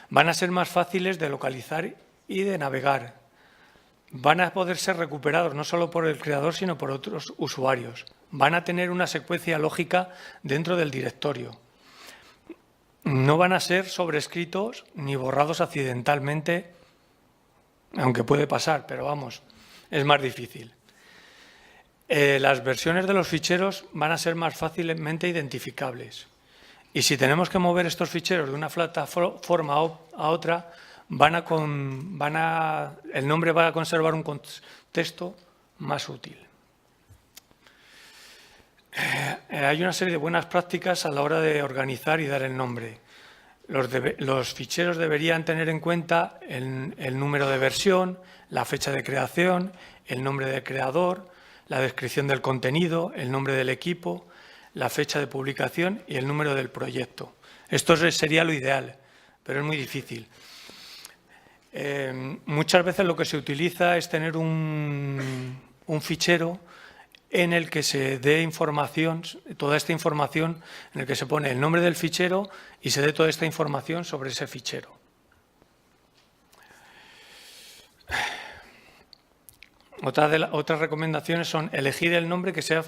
Van a ser más fáciles de localizar y de navegar. Van a poder ser recuperados no solo por el creador, sino por otros usuarios. Van a tener una secuencia lógica dentro del directorio. No van a ser sobrescritos ni borrados accidentalmente, aunque puede pasar, pero vamos, es más difícil. Las versiones de los ficheros van a ser más fácilmente identificables. Y si tenemos que mover estos ficheros de una plataforma a otra, el nombre va a conservar un contexto más útil. Hay una serie de buenas prácticas a la hora de organizar y dar el nombre. Los ficheros deberían tener en cuenta el número de versión, la fecha de creación, el nombre del creador, la descripción del contenido, el nombre del equipo, la fecha de publicación y el número del proyecto. Esto sería lo ideal, pero es muy difícil. Muchas veces lo que se utiliza es tener un fichero en el que se dé información, toda esta información, en el que se pone el nombre del fichero y se dé toda esta información sobre ese fichero. Otras recomendaciones son elegir el nombre que sea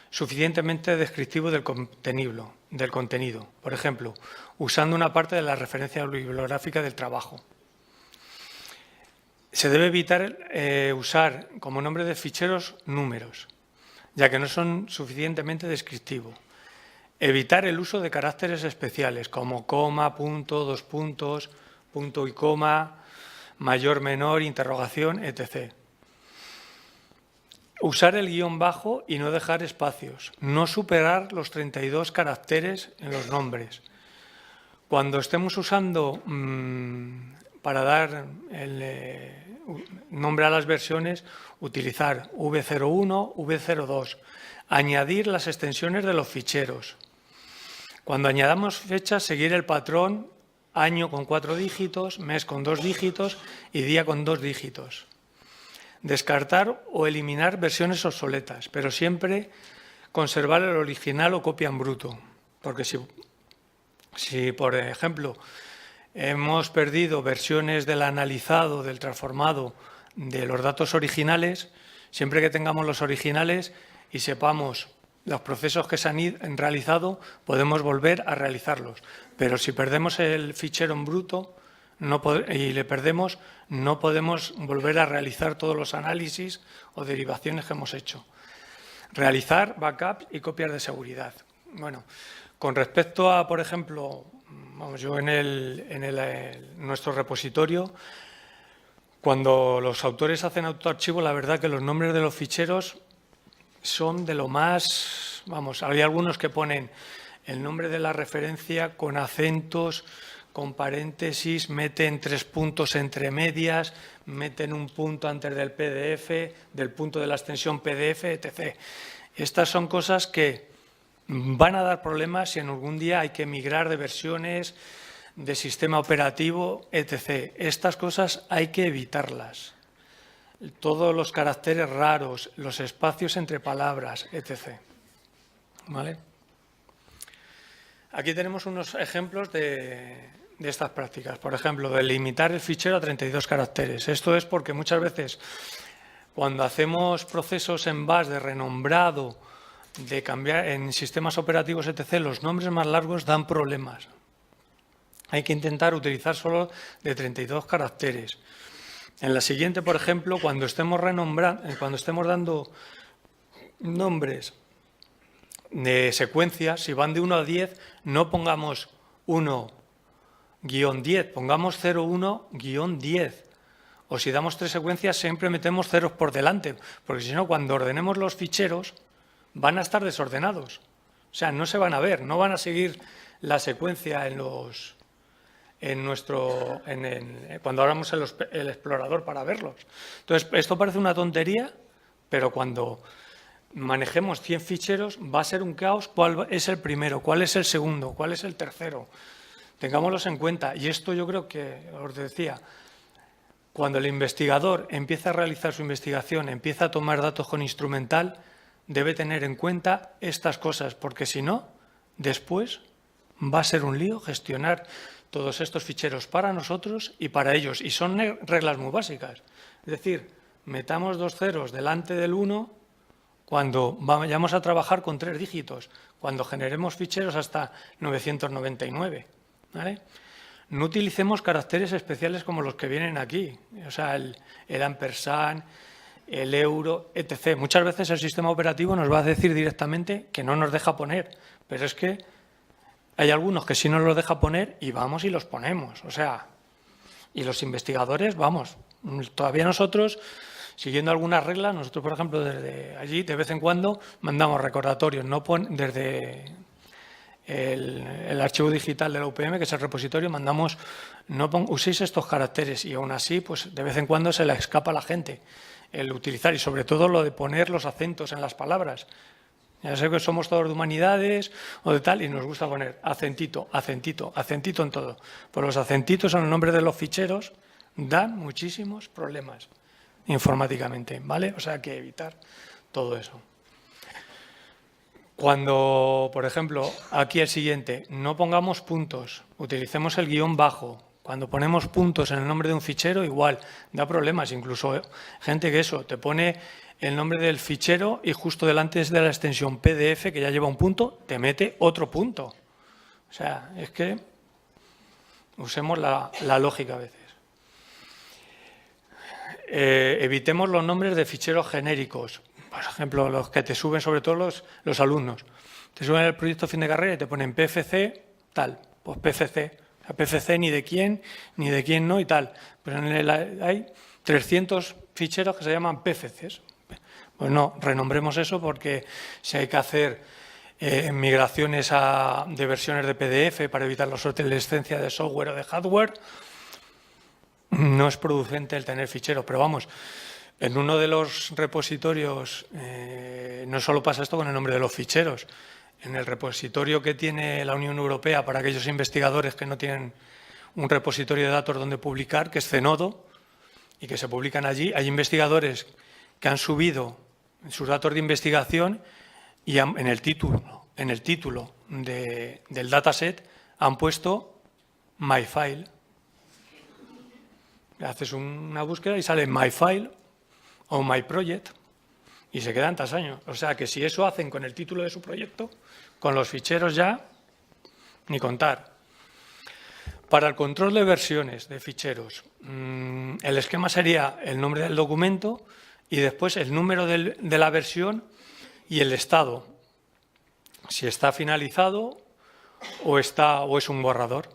suficientemente descriptivo del contenido. Por ejemplo, usando una parte de la referencia bibliográfica del trabajo. Se debe evitar usar como nombre de ficheros números, ya que no son suficientemente descriptivos. Evitar el uso de caracteres especiales como coma, punto, dos puntos, punto y coma, mayor, menor, interrogación, etc. Usar el guión bajo y no dejar espacios. No superar los 32 caracteres en los nombres. Cuando estemos usando para dar el nombre a las versiones, utilizar V01, V02. Añadir las extensiones de los ficheros. Cuando añadamos fechas, seguir el patrón año con 4 dígitos, mes con 2 dígitos y día con 2 dígitos. Descartar o eliminar versiones obsoletas, pero siempre conservar el original o copia en bruto. Porque si por ejemplo, hemos perdido versiones del analizado, del transformado, de los datos originales, siempre que tengamos los originales y sepamos los procesos que se han realizado, podemos volver a realizarlos. Pero si perdemos el fichero en bruto y le perdemos, no podemos volver a realizar todos los análisis o derivaciones que hemos hecho. Realizar backups y copias de seguridad. Bueno, con respecto a, por ejemplo, yo en nuestro repositorio, cuando los autores hacen autoarchivo, la verdad que los nombres de los ficheros son de lo más, hay algunos que ponen el nombre de la referencia con acentos, con paréntesis, meten 3 puntos entre medias, meten un punto antes del PDF, del punto de la extensión PDF, etc. Estas son cosas que van a dar problemas si en algún día hay que migrar de versiones, de sistema operativo, etc. Estas cosas hay que evitarlas. Todos los caracteres raros, los espacios entre palabras, etc. ¿Vale? Aquí tenemos unos ejemplos de estas prácticas. Por ejemplo, de limitar el fichero a 32 caracteres. Esto es porque muchas veces cuando hacemos procesos en bash de renombrado, de cambiar en sistemas operativos, etc., los nombres más largos dan problemas. Hay que intentar utilizar solo de 32 caracteres. En la siguiente, por ejemplo, cuando estemos dando nombres de secuencias, si van de 1 a 10, no pongamos 1-10, pongamos 01-10. O si damos 3 secuencias, siempre metemos ceros por delante, porque si no, cuando ordenemos los ficheros, van a estar desordenados. O sea, no se van a ver, no van a seguir la secuencia cuando abramos el explorador para verlos. Entonces, esto parece una tontería, pero cuando manejemos 100 ficheros, va a ser un caos cuál es el primero, cuál es el segundo, cuál es el tercero. Tengámoslos en cuenta. Y esto yo creo que, os decía, cuando el investigador empieza a realizar su investigación, empieza a tomar datos con instrumental, debe tener en cuenta estas cosas, porque si no, después va a ser un lío gestionar todos estos ficheros para nosotros y para ellos. Y son reglas muy básicas. Es decir, metamos 2 ceros delante del 1 cuando vayamos a trabajar con 3 dígitos, cuando generemos ficheros hasta 999. ¿Vale? No utilicemos caracteres especiales como los que vienen aquí, o sea, el ampersand, el euro, etc. Muchas veces el sistema operativo nos va a decir directamente que no nos deja poner, pero es que hay algunos que sí nos los deja poner y vamos y los ponemos. O sea, y los investigadores, vamos, todavía nosotros, siguiendo algunas reglas, nosotros, por ejemplo, desde allí, de vez en cuando, mandamos recordatorios, desde el archivo digital de la UPM, que es el repositorio, mandamos, no uséis estos caracteres, y aún así, pues de vez en cuando se le escapa a la gente el utilizar, y sobre todo lo de poner los acentos en las palabras. Ya sé que somos todos de humanidades o de tal, y nos gusta poner acentito, acentito, acentito en todo. Pues los acentitos en el nombre de los ficheros dan muchísimos problemas informáticamente, ¿vale? O sea, hay que evitar todo eso. Cuando, por ejemplo, aquí el siguiente, no pongamos puntos, utilicemos el guión bajo. Cuando ponemos puntos en el nombre de un fichero, igual, da problemas. Incluso gente que eso, te pone el nombre del fichero y justo delante de la extensión PDF, que ya lleva un punto, te mete otro punto. O sea, es que usemos la lógica a veces. Evitemos los nombres de ficheros genéricos. Por ejemplo, los que te suben, sobre todo los alumnos. Te suben el proyecto fin de carrera y te ponen PFC, tal, pues PFC. O sea, PFC ni de quién no y tal. Pero hay 300 ficheros que se llaman PFCs. Pues no, renombremos eso porque si hay que hacer migraciones de versiones de PDF para evitar la obsolescencia de software o de hardware, no es producente el tener ficheros. Pero vamos, en uno de los repositorios, no solo pasa esto con el nombre de los ficheros, en el repositorio que tiene la Unión Europea para aquellos investigadores que no tienen un repositorio de datos donde publicar, que es Zenodo, y que se publican allí, hay investigadores que han subido sus datos de investigación y en el título del dataset han puesto MyFile. Haces una búsqueda y sale MyFile o MyProject y se quedan tasaños. O sea que si eso hacen con el título de su proyecto, con los ficheros ya, ni contar. Para el control de versiones de ficheros, el esquema sería el nombre del documento y después el número de la versión y el estado. Si está finalizado o es un borrador.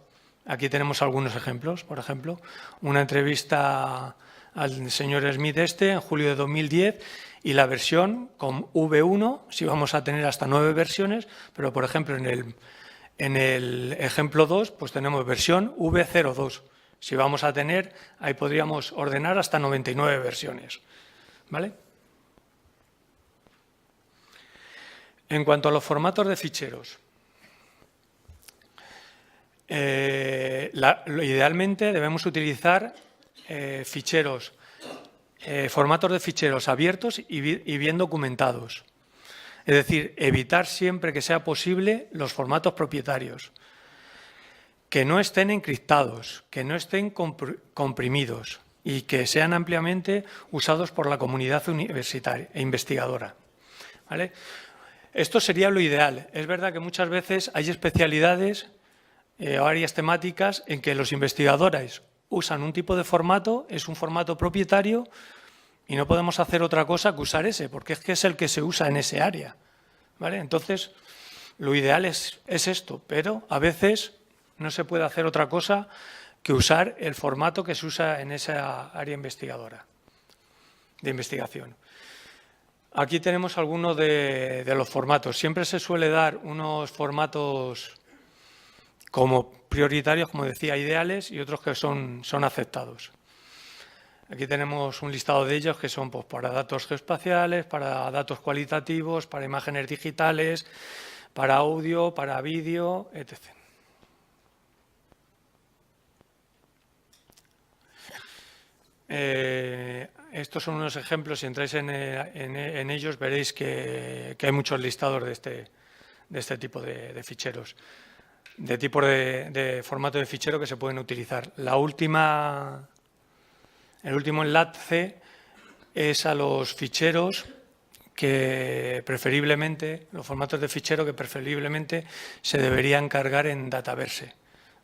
Aquí tenemos algunos ejemplos. Por ejemplo, una entrevista al señor Smith en julio de 2010 y la versión con V1, si vamos a tener hasta 9 versiones, pero por ejemplo en el ejemplo 2 pues tenemos versión V02. Si vamos a tener, ahí podríamos ordenar hasta 99 versiones. ¿Vale? En cuanto a los formatos de ficheros, idealmente debemos utilizar formatos de ficheros abiertos y bien documentados. Es decir, evitar siempre que sea posible los formatos propietarios, que no estén encriptados, que no estén comprimidos y que sean ampliamente usados por la comunidad universitaria e investigadora. ¿Vale? Esto sería lo ideal. Es verdad que muchas veces hay especialidades o áreas temáticas en que los investigadores usan un tipo de formato, es un formato propietario y no podemos hacer otra cosa que usar ese, porque es que es el que se usa en ese área. ¿Vale? Entonces, lo ideal es esto, pero a veces no se puede hacer otra cosa que usar el formato que se usa en esa área investigadora, de investigación. Aquí tenemos algunos de los formatos. Siempre se suele dar unos formatos como prioritarios, como decía, ideales y otros que son aceptados. Aquí tenemos un listado de ellos que son pues, para datos geoespaciales, para datos cualitativos, para imágenes digitales, para audio, para vídeo, etc. Estos son unos ejemplos, si entráis en ellos veréis que hay muchos listados de este tipo de ficheros, de tipos de formato de fichero que se pueden utilizar. El último enlace es a los ficheros que preferiblemente, los formatos de fichero que preferiblemente se deberían cargar en Dataverse,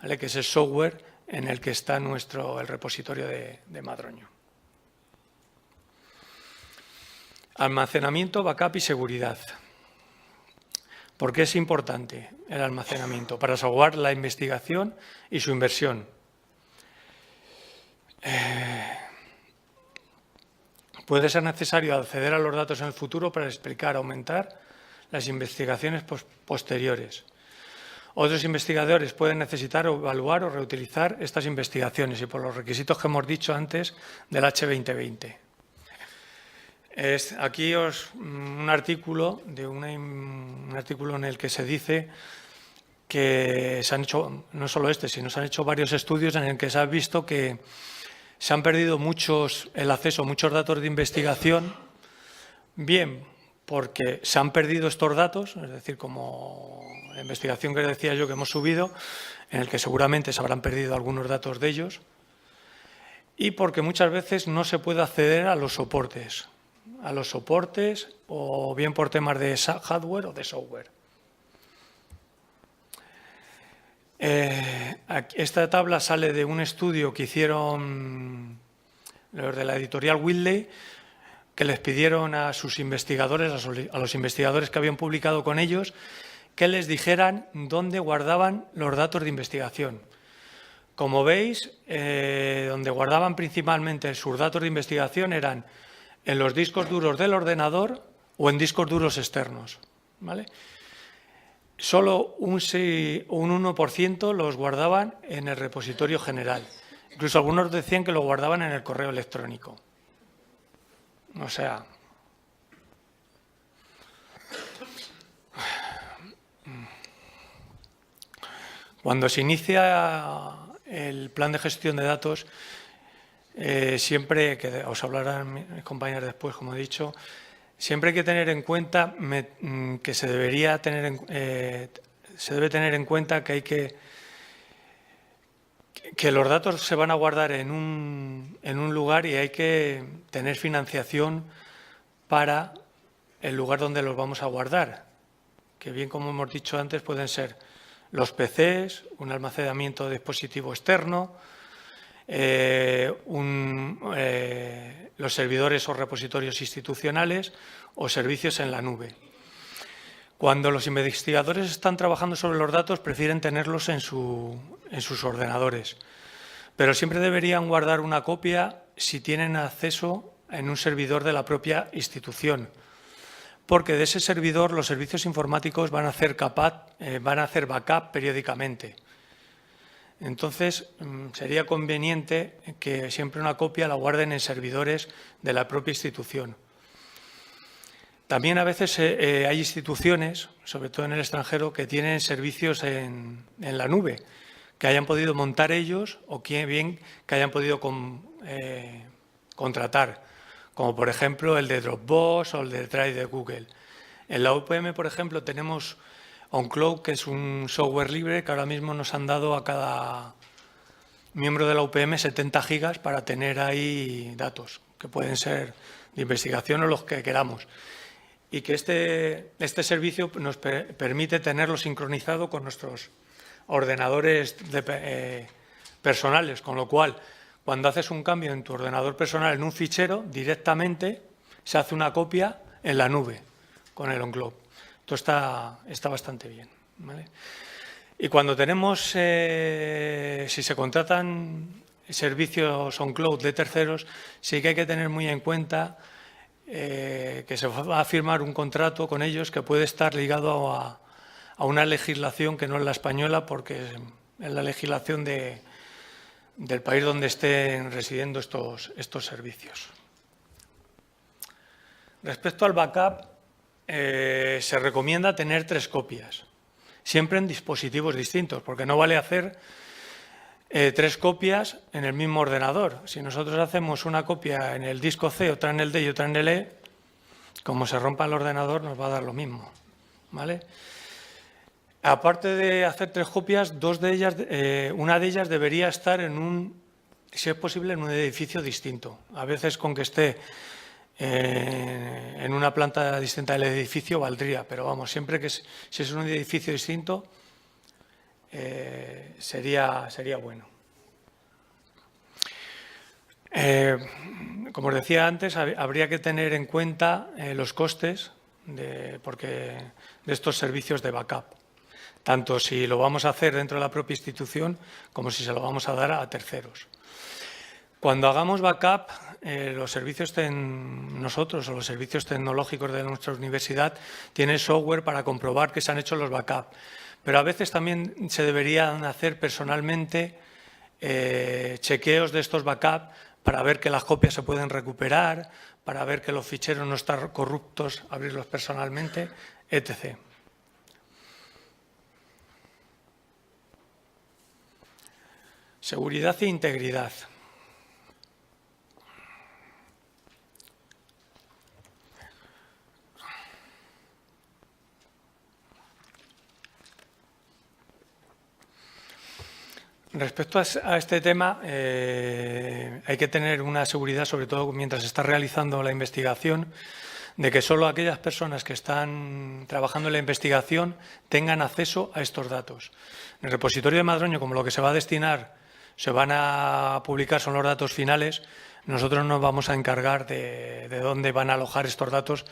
¿vale? Que es el software en el que está el repositorio de Madroño. Almacenamiento, backup y seguridad. ¿Por qué es importante el almacenamiento? Para salvaguardar la investigación y su inversión. Puede ser necesario acceder a los datos en el futuro para explicar, aumentar las investigaciones posteriores. Otros investigadores pueden necesitar evaluar o reutilizar estas investigaciones y por los requisitos que hemos dicho antes del H2020. Aquí un artículo en el que se dice que se han hecho, no solo sino se han hecho varios estudios en el que se ha visto que se han perdido el acceso a muchos datos de investigación, bien porque se han perdido estos datos, es decir, como la investigación que decía yo que hemos subido, en el que seguramente se habrán perdido algunos datos de ellos, y porque muchas veces no se puede acceder a los soportes o bien por temas de hardware o de software. Esta tabla sale de un estudio que hicieron los de la editorial Whitley, que les pidieron a sus investigadores, a los investigadores que habían publicado con ellos, que les dijeran dónde guardaban los datos de investigación. Como veis, donde guardaban principalmente sus datos de investigación eran en los discos duros del ordenador o en discos duros externos, ¿vale? Solo un 1% los guardaban en el repositorio general. Incluso algunos decían que lo guardaban en el correo electrónico. O sea, cuando se inicia el plan de gestión de datos, siempre, que os hablarán mis compañeros después, como he dicho, siempre hay que tener en cuenta que se debe tener en cuenta que los datos se van a guardar en un lugar y hay que tener financiación para el lugar donde los vamos a guardar, que bien como hemos dicho antes pueden ser los PCs, un almacenamiento de dispositivo externo, los servidores o repositorios institucionales o servicios en la nube. Cuando los investigadores están trabajando sobre los datos, prefieren tenerlos en sus ordenadores, pero siempre deberían guardar una copia si tienen acceso en un servidor de la propia institución, porque de ese servidor los servicios informáticos van a hacer backup periódicamente. Entonces, sería conveniente que siempre una copia la guarden en servidores de la propia institución. También a veces hay instituciones, sobre todo en el extranjero, que tienen servicios en la nube, que hayan podido montar ellos o bien que hayan podido contratar, como por ejemplo el de Dropbox o el de Drive de Google. En la UPM, por ejemplo, tenemos OnCloud, que es un software libre que ahora mismo nos han dado a cada miembro de la UPM 70 gigas para tener ahí datos, que pueden ser de investigación o los que queramos. Y que este servicio nos permite tenerlo sincronizado con nuestros ordenadores personales, con lo cual, cuando haces un cambio en tu ordenador personal en un fichero, directamente se hace una copia en la nube con el OnCloud. Esto está bastante bien, ¿vale? Y cuando tenemos, si se contratan servicios OnCloud de terceros, sí que hay que tener muy en cuenta que se va a firmar un contrato con ellos que puede estar ligado a una legislación que no es la española, porque es la legislación de del país donde estén residiendo estos servicios. Respecto al backup, se recomienda tener 3 copias, siempre en dispositivos distintos, porque no vale hacer 3 copias en el mismo ordenador. Si nosotros hacemos una copia en el disco C, otra en el D y otra en el E, como se rompa el ordenador nos va a dar lo mismo, ¿vale? Aparte de hacer 3 copias, una de ellas debería estar si es posible, en un edificio distinto. A veces con que esté en una planta distinta del edificio valdría, pero vamos, siempre que si es un edificio distinto sería bueno. Como os decía antes, habría que tener en cuenta los costes de estos servicios de backup, tanto si lo vamos a hacer dentro de la propia institución como si se lo vamos a dar a terceros. Cuando hagamos backup, los servicios nosotros o los servicios tecnológicos de nuestra universidad tienen software para comprobar que se han hecho los backup, pero a veces también se deberían hacer personalmente chequeos de estos backup para ver que las copias se pueden recuperar, para ver que los ficheros no están corruptos, abrirlos personalmente, etc. Seguridad e integridad. Respecto a este tema, hay que tener una seguridad, sobre todo mientras se está realizando la investigación, de que solo aquellas personas que están trabajando en la investigación tengan acceso a estos datos. En el repositorio de Madroño, como lo que se va a destinar, se van a publicar son los datos finales, nosotros nos vamos a encargar de dónde van a alojar estos datos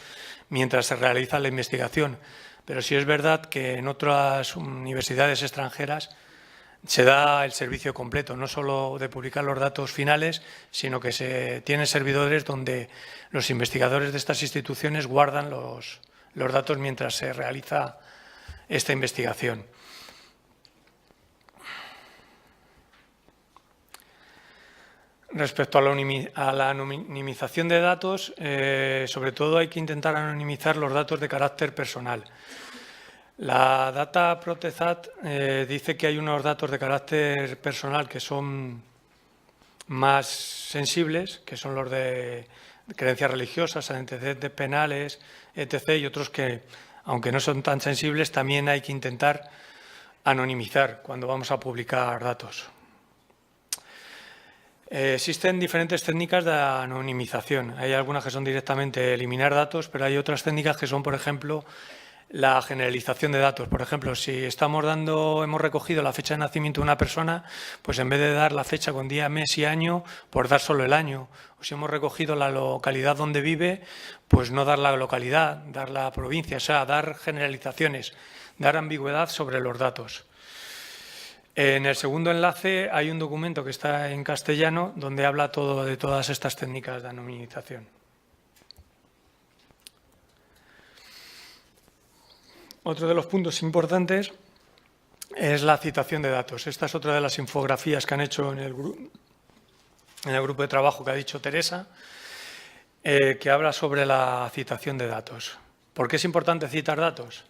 mientras se realiza la investigación. Pero sí es verdad que en otras universidades extranjeras se da el servicio completo, no solo de publicar los datos finales, sino que se tienen servidores donde los investigadores de estas instituciones guardan los datos mientras se realiza esta investigación. Respecto a la anonimización de datos, sobre todo hay que intentar anonimizar los datos de carácter personal. La Data Protect Act dice que hay unos datos de carácter personal que son más sensibles, que son los de creencias religiosas, antecedentes penales, etc. y otros que, aunque no son tan sensibles, también hay que intentar anonimizar cuando vamos a publicar datos. Existen diferentes técnicas de anonimización. Hay algunas que son directamente eliminar datos, pero hay otras técnicas que son, por ejemplo, la generalización de datos. Por ejemplo, si hemos recogido la fecha de nacimiento de una persona, pues en vez de dar la fecha con día, mes y año, pues dar solo el año. O si hemos recogido la localidad donde vive, pues no dar la localidad, dar la provincia, o sea, dar generalizaciones, dar ambigüedad sobre los datos. En el segundo enlace hay un documento que está en castellano donde habla de todas estas técnicas de anonimización. Otro de los puntos importantes es la citación de datos. Esta es otra de las infografías que han hecho en el grupo de trabajo que ha dicho Teresa, que habla sobre la citación de datos. ¿Por qué es importante citar datos?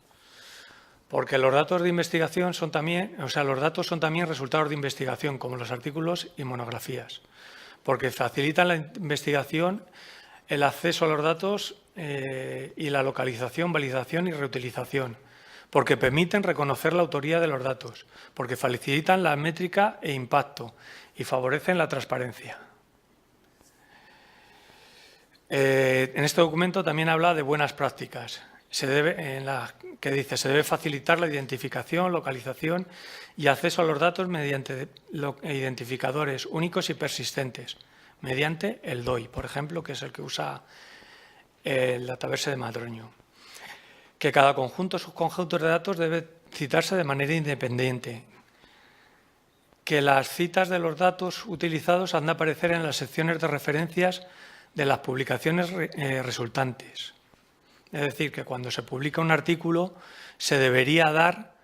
Porque los datos de investigación los datos son también resultados de investigación, como los artículos y monografías, porque facilitan la investigación, el acceso a los datos y la localización, validación y reutilización, porque permiten reconocer la autoría de los datos, porque facilitan la métrica e impacto y favorecen la transparencia. En este documento también habla de buenas prácticas. Se debe facilitar la identificación, localización y acceso a los datos mediante identificadores únicos y persistentes, mediante el DOI, por ejemplo, que es el que usa el Dataverse de Madroño. Que cada conjunto o subconjuntos de datos debe citarse de manera independiente. Que las citas de los datos utilizados han de aparecer en las secciones de referencias de las publicaciones resultantes. Es decir, que cuando se publica un artículo se debería dar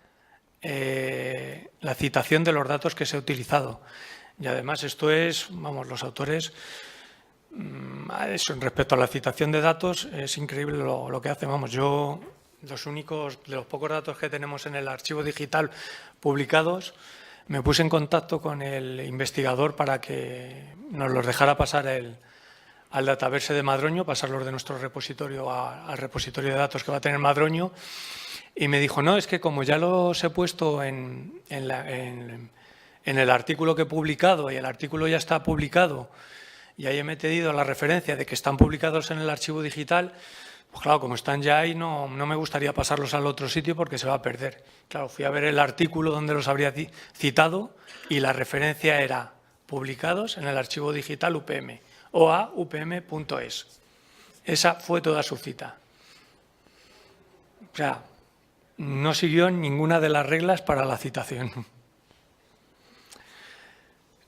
la citación de los datos que se ha utilizado, Y además esto es, vamos, los autores, eso, respecto a la citación de datos, es increíble lo que hacen. Vamos, yo, de los pocos datos que tenemos en el archivo digital publicados, me puse en contacto con el investigador para que nos los dejara pasar al Dataverse de Madroño, pasarlos de nuestro repositorio al repositorio de datos que va a tener Madroño, y me dijo, no, es que como ya los he puesto en el artículo que he publicado y el artículo ya está publicado y ahí he metido la referencia de que están publicados en el archivo digital, pues claro, como están ya ahí, no me gustaría pasarlos al otro sitio porque se va a perder. Claro, fui a ver el artículo donde los habría citado y la referencia era publicados en el archivo digital UPM o a upm.es. Esa fue toda su cita. O sea, no siguió ninguna de las reglas para la citación.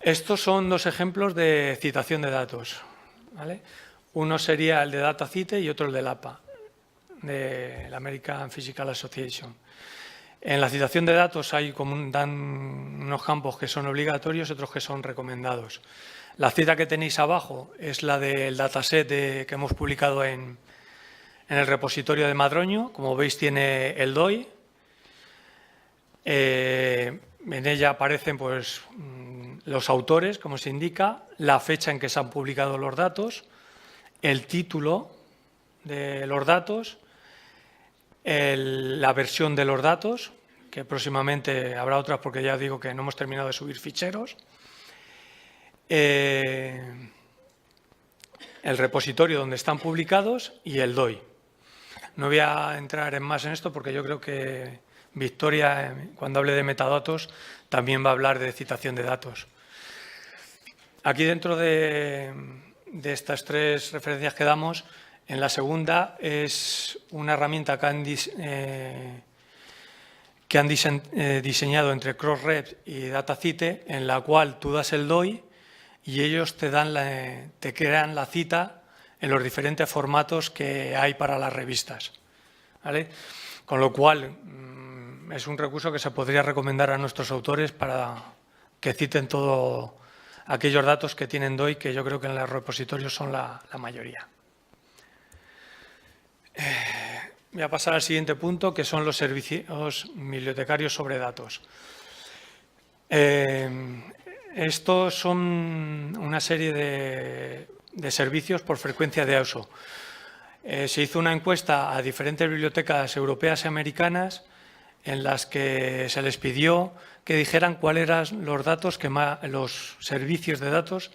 Estos son dos ejemplos de citación de datos, ¿vale? Uno sería el de DataCite y otro el del APA, de la American Physical Association. En la citación de datos dan unos campos que son obligatorios y otros que son recomendados. La cita que tenéis abajo es la del dataset que hemos publicado en el repositorio de Madroño. Como veis, tiene el DOI. En ella aparecen pues, los autores, como se indica, la fecha en que se han publicado los datos, el título de los datos, la versión de los datos, que próximamente habrá otras porque ya digo que no hemos terminado de subir ficheros, el repositorio donde están publicados y el DOI. No voy a entrar más en esto porque yo creo que Victoria, cuando hable de metadatos, también va a hablar de citación de datos. Aquí dentro de estas tres referencias que damos, en la segunda es una herramienta que han diseñado entre Crossref y DataCite, en la cual tú das el DOI y ellos te crean la cita en los diferentes formatos que hay para las revistas, ¿vale? Con lo cual, es un recurso que se podría recomendar a nuestros autores para que citen todos aquellos datos que tienen DOI, que yo creo que en los repositorios son la mayoría. Voy a pasar al siguiente punto, que son los servicios bibliotecarios sobre datos. Estos son una serie de servicios por frecuencia de uso. Se hizo una encuesta a diferentes bibliotecas europeas y americanas en las que se les pidió que dijeran cuáles eran los servicios de datos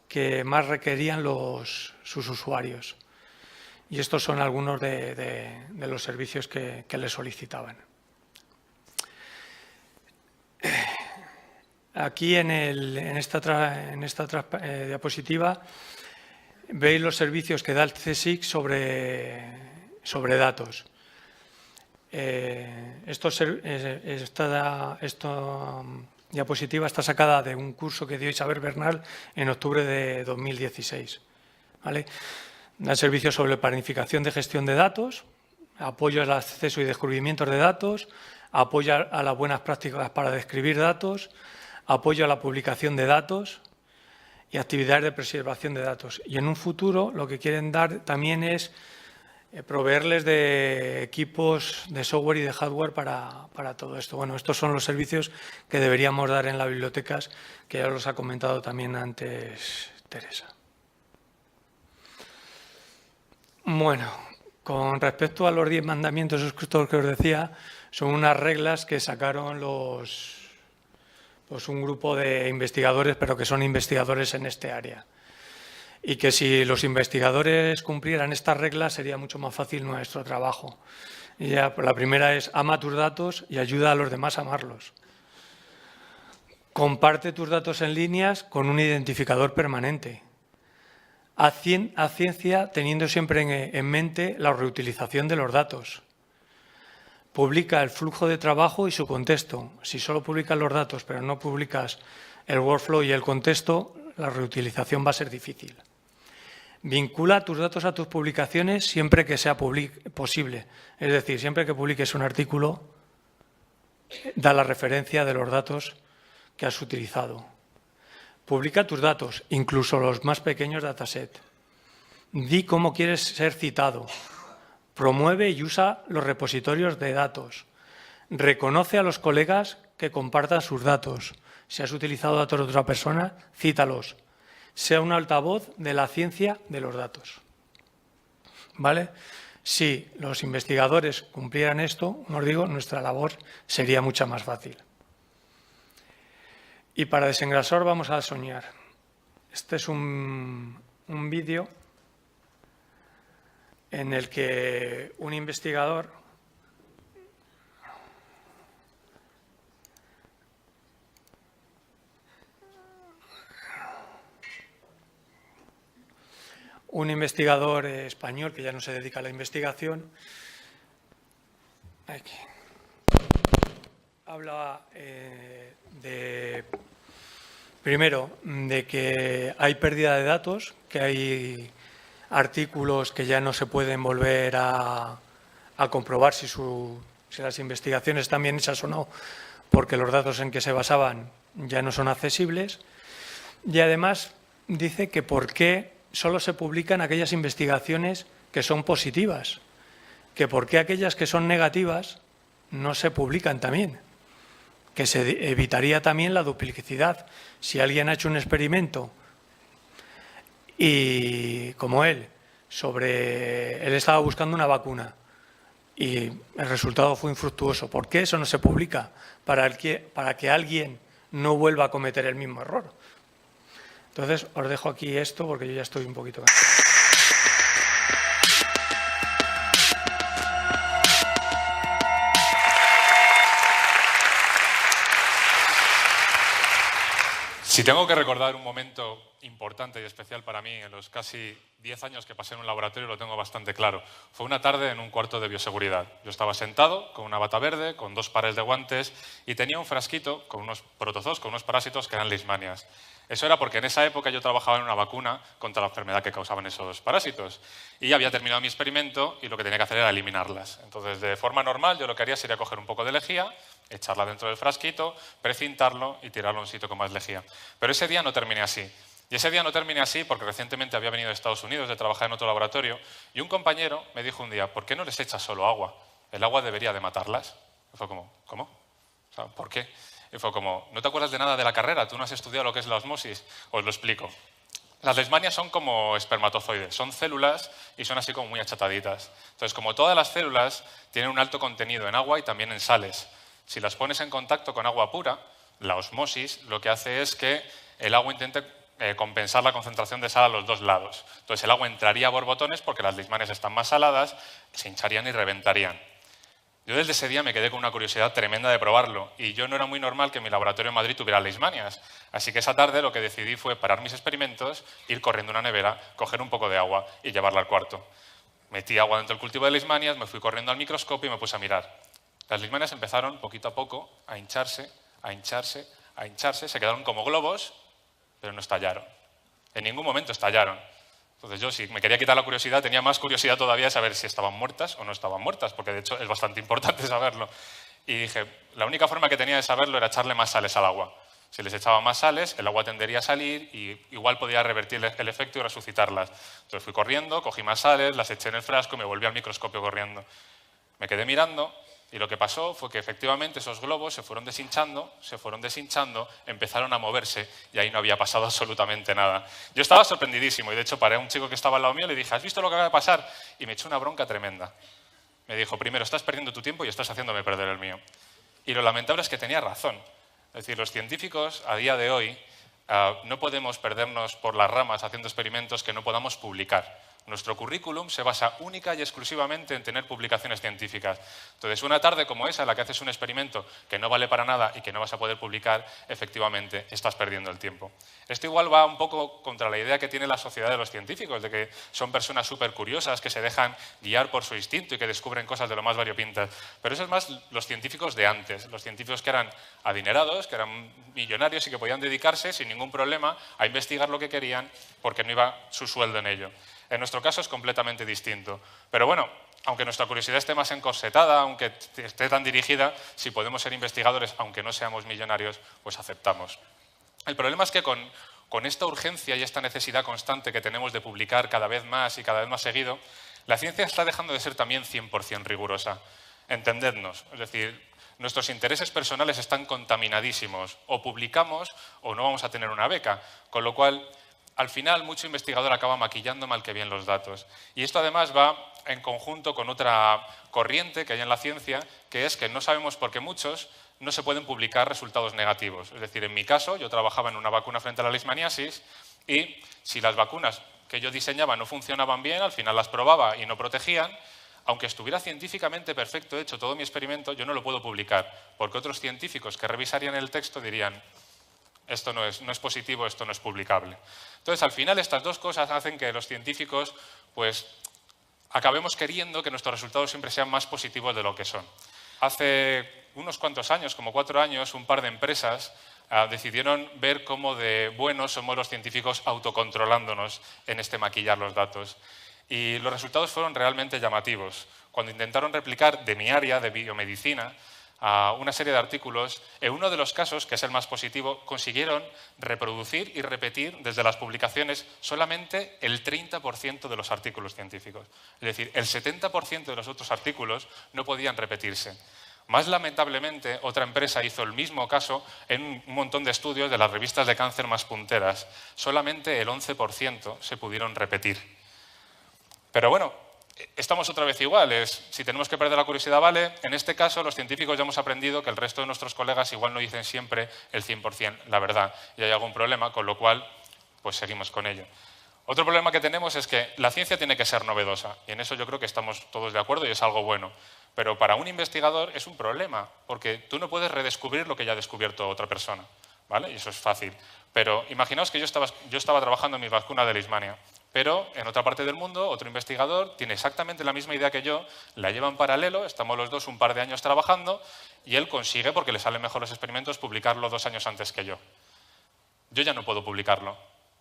que más requerían sus usuarios. Y estos son algunos de los servicios que les solicitaban. Aquí en esta diapositiva veis los servicios que da el CSIC sobre datos. Esta diapositiva está sacada de un curso que dio Isabel Bernal en octubre de 2016. ¿Vale? Da servicios sobre planificación de gestión de datos, apoyo al acceso y descubrimiento de datos, apoyo a las buenas prácticas para describir datos, apoyo a la publicación de datos y actividades de preservación de datos. Y en un futuro lo que quieren dar también es proveerles de equipos de software y de hardware para todo esto. Bueno, estos son los servicios que deberíamos dar en las bibliotecas, que ya los ha comentado también antes Teresa. Bueno, con respecto a los 10 mandamientos escritos que os decía, son unas reglas que sacaron un grupo de investigadores, pero que son investigadores en este área. Y que si los investigadores cumplieran estas reglas sería mucho más fácil nuestro trabajo. Y ya, la primera es: ama tus datos y ayuda a los demás a amarlos. Comparte tus datos en líneas con un identificador permanente. Haz ciencia teniendo siempre en mente la reutilización de los datos. Publica el flujo de trabajo y su contexto. Si solo publicas los datos pero no publicas el workflow y el contexto, la reutilización va a ser difícil. Vincula tus datos a tus publicaciones siempre que sea posible. Es decir, siempre que publiques un artículo, da la referencia de los datos que has utilizado. Publica tus datos, incluso los más pequeños dataset. Di cómo quieres ser citado. Promueve y usa los repositorios de datos. Reconoce a los colegas que compartan sus datos. Si has utilizado datos de otra persona, cítalos. Sea un altavoz de la ciencia de los datos. ¿Vale? Si los investigadores cumplieran esto, como os digo, nuestra labor sería mucho más fácil. Y para desengrasar vamos a soñar. Este es un vídeo en el que un investigador español que ya no se dedica a la investigación habla primero de que hay pérdida de datos, que hay artículos que ya no se pueden volver a comprobar si las investigaciones están bien hechas o no, porque los datos en que se basaban ya no son accesibles. Y además dice que por qué solo se publican aquellas investigaciones que son positivas, que por qué aquellas que son negativas no se publican también, que se evitaría también la duplicidad. Si alguien ha hecho un experimento y, como él estaba buscando una vacuna y el resultado fue infructuoso, ¿por qué eso no se publica? Para que alguien no vuelva a cometer el mismo error. Entonces, os dejo aquí esto porque yo ya estoy un poquito cansado. Si tengo que recordar un momento importante y especial para mí en los casi 10 años que pasé en un laboratorio, lo tengo bastante claro. Fue una tarde en un cuarto de bioseguridad. Yo estaba sentado con una bata verde, con 2 pares de guantes y tenía un frasquito con unos protozoos, con unos parásitos que eran leishmanias. Eso era porque en esa época yo trabajaba en una vacuna contra la enfermedad que causaban esos parásitos. Y había terminado mi experimento y lo que tenía que hacer era eliminarlas. Entonces, de forma normal, yo lo que haría sería coger un poco de lejía, echarla dentro del frasquito, precintarlo y tirarlo a un sitio con más lejía. Pero ese día no terminé así. Y ese día no terminé así porque recientemente había venido de Estados Unidos de trabajar en otro laboratorio y un compañero me dijo un día, ¿por qué no les echas solo agua? El agua debería de matarlas. Y fue como, ¿cómo? O sea, ¿por qué? Y fue como, ¿no te acuerdas de nada de la carrera? ¿Tú no has estudiado lo que es la osmosis? Os lo explico. Las leishmanias son como espermatozoides, son células y son así como muy achataditas. Entonces, como todas las células, tienen un alto contenido en agua y también en sales. Si las pones en contacto con agua pura, la osmosis lo que hace es que el agua intente compensar la concentración de sal a los 2 lados. Entonces, el agua entraría a borbotones porque las leishmanias están más saladas, se hincharían y reventarían. Yo desde ese día me quedé con una curiosidad tremenda de probarlo y yo no era muy normal que mi laboratorio en Madrid tuviera leishmanias. Así que esa tarde lo que decidí fue parar mis experimentos, ir corriendo a una nevera, coger un poco de agua y llevarla al cuarto. Metí agua dentro del cultivo de leishmanias, me fui corriendo al microscopio y me puse a mirar. Las leishmanias empezaron poquito a poco a hincharse, a hincharse, a hincharse, se quedaron como globos, pero no estallaron. En ningún momento estallaron. Entonces yo, si me quería quitar la curiosidad, tenía más curiosidad todavía de saber si estaban muertas o no estaban muertas, porque de hecho es bastante importante saberlo. Y dije, la única forma que tenía de saberlo era echarle más sales al agua. Si les echaba más sales, el agua tendería a salir y igual podía revertir el efecto y resucitarlas. Entonces fui corriendo, cogí más sales, las eché en el frasco y me volví al microscopio corriendo. Me quedé mirando y lo que pasó fue que efectivamente esos globos se fueron deshinchando, empezaron a moverse y ahí no había pasado absolutamente nada. Yo estaba sorprendidísimo y de hecho paré a un chico que estaba al lado mío y le dije, ¿has visto lo que acaba de pasar? Y me echó una bronca tremenda. Me dijo, primero, estás perdiendo tu tiempo y estás haciéndome perder el mío. Y lo lamentable es que tenía razón. Es decir, los científicos a día de hoy no podemos perdernos por las ramas haciendo experimentos que no podamos publicar. Nuestro currículum se basa única y exclusivamente en tener publicaciones científicas. Entonces, una tarde como esa, en la que haces un experimento que no vale para nada y que no vas a poder publicar, efectivamente estás perdiendo el tiempo. Esto igual va un poco contra la idea que tiene la sociedad de los científicos, de que son personas súper curiosas, que se dejan guiar por su instinto y que descubren cosas de lo más variopintas. Pero eso es más los científicos de antes, los científicos que eran adinerados, que eran millonarios y que podían dedicarse sin ningún problema a investigar lo que querían porque no iba su sueldo en ello. En nuestro caso es completamente distinto. Pero bueno, aunque nuestra curiosidad esté más encorsetada, aunque esté tan dirigida, si podemos ser investigadores, aunque no seamos millonarios, pues aceptamos. El problema es que con con esta urgencia y esta necesidad constante que tenemos de publicar cada vez más y cada vez más seguido, la ciencia está dejando de ser también 100% rigurosa. Entendednos, es decir, nuestros intereses personales están contaminadísimos. O publicamos o no vamos a tener una beca, con lo cual, al final, mucho investigador acaba maquillando mal que bien los datos. Y esto además va en conjunto con otra corriente que hay en la ciencia, que es que no sabemos por qué muchos no se pueden publicar resultados negativos. Es decir, en mi caso, yo trabajaba en una vacuna frente a la leishmaniasis y si las vacunas que yo diseñaba no funcionaban bien, al final las probaba y no protegían, aunque estuviera científicamente perfecto hecho todo mi experimento, yo no lo puedo publicar, porque otros científicos que revisarían el texto dirían esto no es positivo, esto no es publicable. Entonces, al final, estas dos cosas hacen que los científicos pues, acabemos queriendo que nuestros resultados siempre sean más positivos de lo que son. Hace unos cuantos años, como 4 años, un par de empresas decidieron ver cómo de buenos somos los científicos autocontrolándonos en este maquillar los datos. Y los resultados fueron realmente llamativos. Cuando intentaron replicar de mi área, de biomedicina, una serie de artículos, en uno de los casos, que es el más positivo, consiguieron reproducir y repetir desde las publicaciones solamente el 30% de los artículos científicos. Es decir, el 70% de los otros artículos no podían repetirse. Más lamentablemente, otra empresa hizo el mismo caso en un montón de estudios de las revistas de cáncer más punteras. Solamente el 11% se pudieron repetir. Pero bueno, estamos otra vez iguales. Si tenemos que perder la curiosidad, vale. En este caso, los científicos ya hemos aprendido que el resto de nuestros colegas igual no dicen siempre el 100% la verdad y hay algún problema, con lo cual pues seguimos con ello. Otro problema que tenemos es que la ciencia tiene que ser novedosa y en eso yo creo que estamos todos de acuerdo y es algo bueno. Pero para un investigador es un problema, porque tú no puedes redescubrir lo que ya ha descubierto otra persona, ¿vale? Y eso es fácil. Pero imaginaos que yo estaba trabajando en mi vacuna de leishmania, pero en otra parte del mundo otro investigador tiene exactamente la misma idea que yo, la lleva en paralelo, estamos los dos un par de años trabajando y él consigue, porque le salen mejor los experimentos, publicarlo 2 años antes que yo. Yo ya no puedo publicarlo.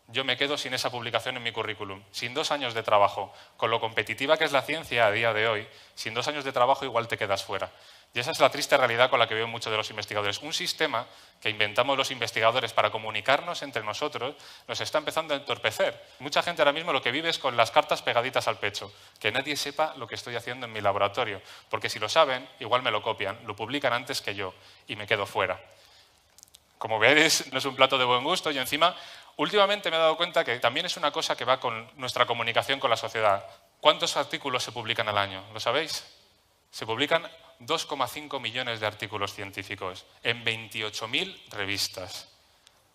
Yo me quedo sin esa publicación en mi currículum, sin 2 años de trabajo. Con lo competitiva que es la ciencia a día de hoy, sin 2 años de trabajo igual te quedas fuera. Y esa es la triste realidad con la que veo muchos de los investigadores. Un sistema que inventamos los investigadores para comunicarnos entre nosotros nos está empezando a entorpecer. Mucha gente ahora mismo lo que vive es con las cartas pegaditas al pecho, que nadie sepa lo que estoy haciendo en mi laboratorio, porque si lo saben, igual me lo copian, lo publican antes que yo y me quedo fuera. Como veis, no es un plato de buen gusto y encima, últimamente me he dado cuenta que también es una cosa que va con nuestra comunicación con la sociedad. ¿Cuántos artículos se publican al año? ¿Lo sabéis? Se publican 2,5 millones de artículos científicos en 28.000 revistas.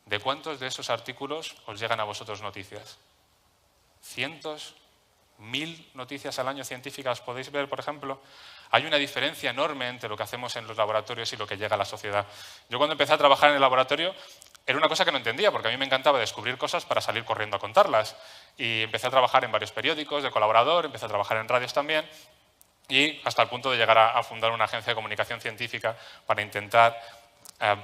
¿De cuántos de esos artículos os llegan a vosotros noticias? ¿Cientos? ¿1000 noticias al año científicas podéis ver, por ejemplo? Hay una diferencia enorme entre lo que hacemos en los laboratorios y lo que llega a la sociedad. Yo cuando empecé a trabajar en el laboratorio era una cosa que no entendía, porque a mí me encantaba descubrir cosas para salir corriendo a contarlas. Y empecé a trabajar en varios periódicos de colaborador, empecé a trabajar en radios también, y hasta el punto de llegar a fundar una agencia de comunicación científica para intentar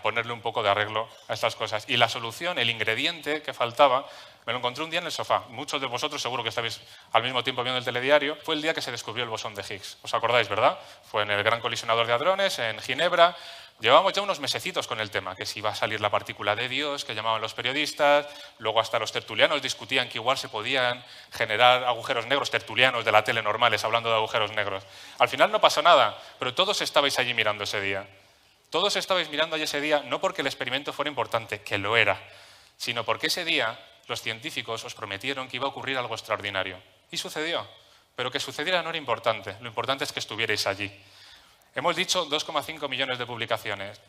ponerle un poco de arreglo a estas cosas. Y la solución, el ingrediente que faltaba, me lo encontré un día en el sofá. Muchos de vosotros seguro que estáis al mismo tiempo viendo el telediario. Fue el día que se descubrió el bosón de Higgs. ¿Os acordáis, verdad? Fue en el Gran Colisionador de Hadrones, en Ginebra. Llevábamos ya unos mesecitos con el tema, que si iba a salir la partícula de Dios, que llamaban los periodistas, luego hasta los tertulianos discutían que igual se podían generar agujeros negros, tertulianos de la tele normales hablando de agujeros negros. Al final no pasó nada, pero todos estabais allí mirando ese día. Todos estabais mirando allí ese día no porque el experimento fuera importante, que lo era, sino porque ese día los científicos os prometieron que iba a ocurrir algo extraordinario. Y sucedió, pero que sucediera no era importante, lo importante es que estuvierais allí. Hemos dicho 2,5 millones de publicaciones.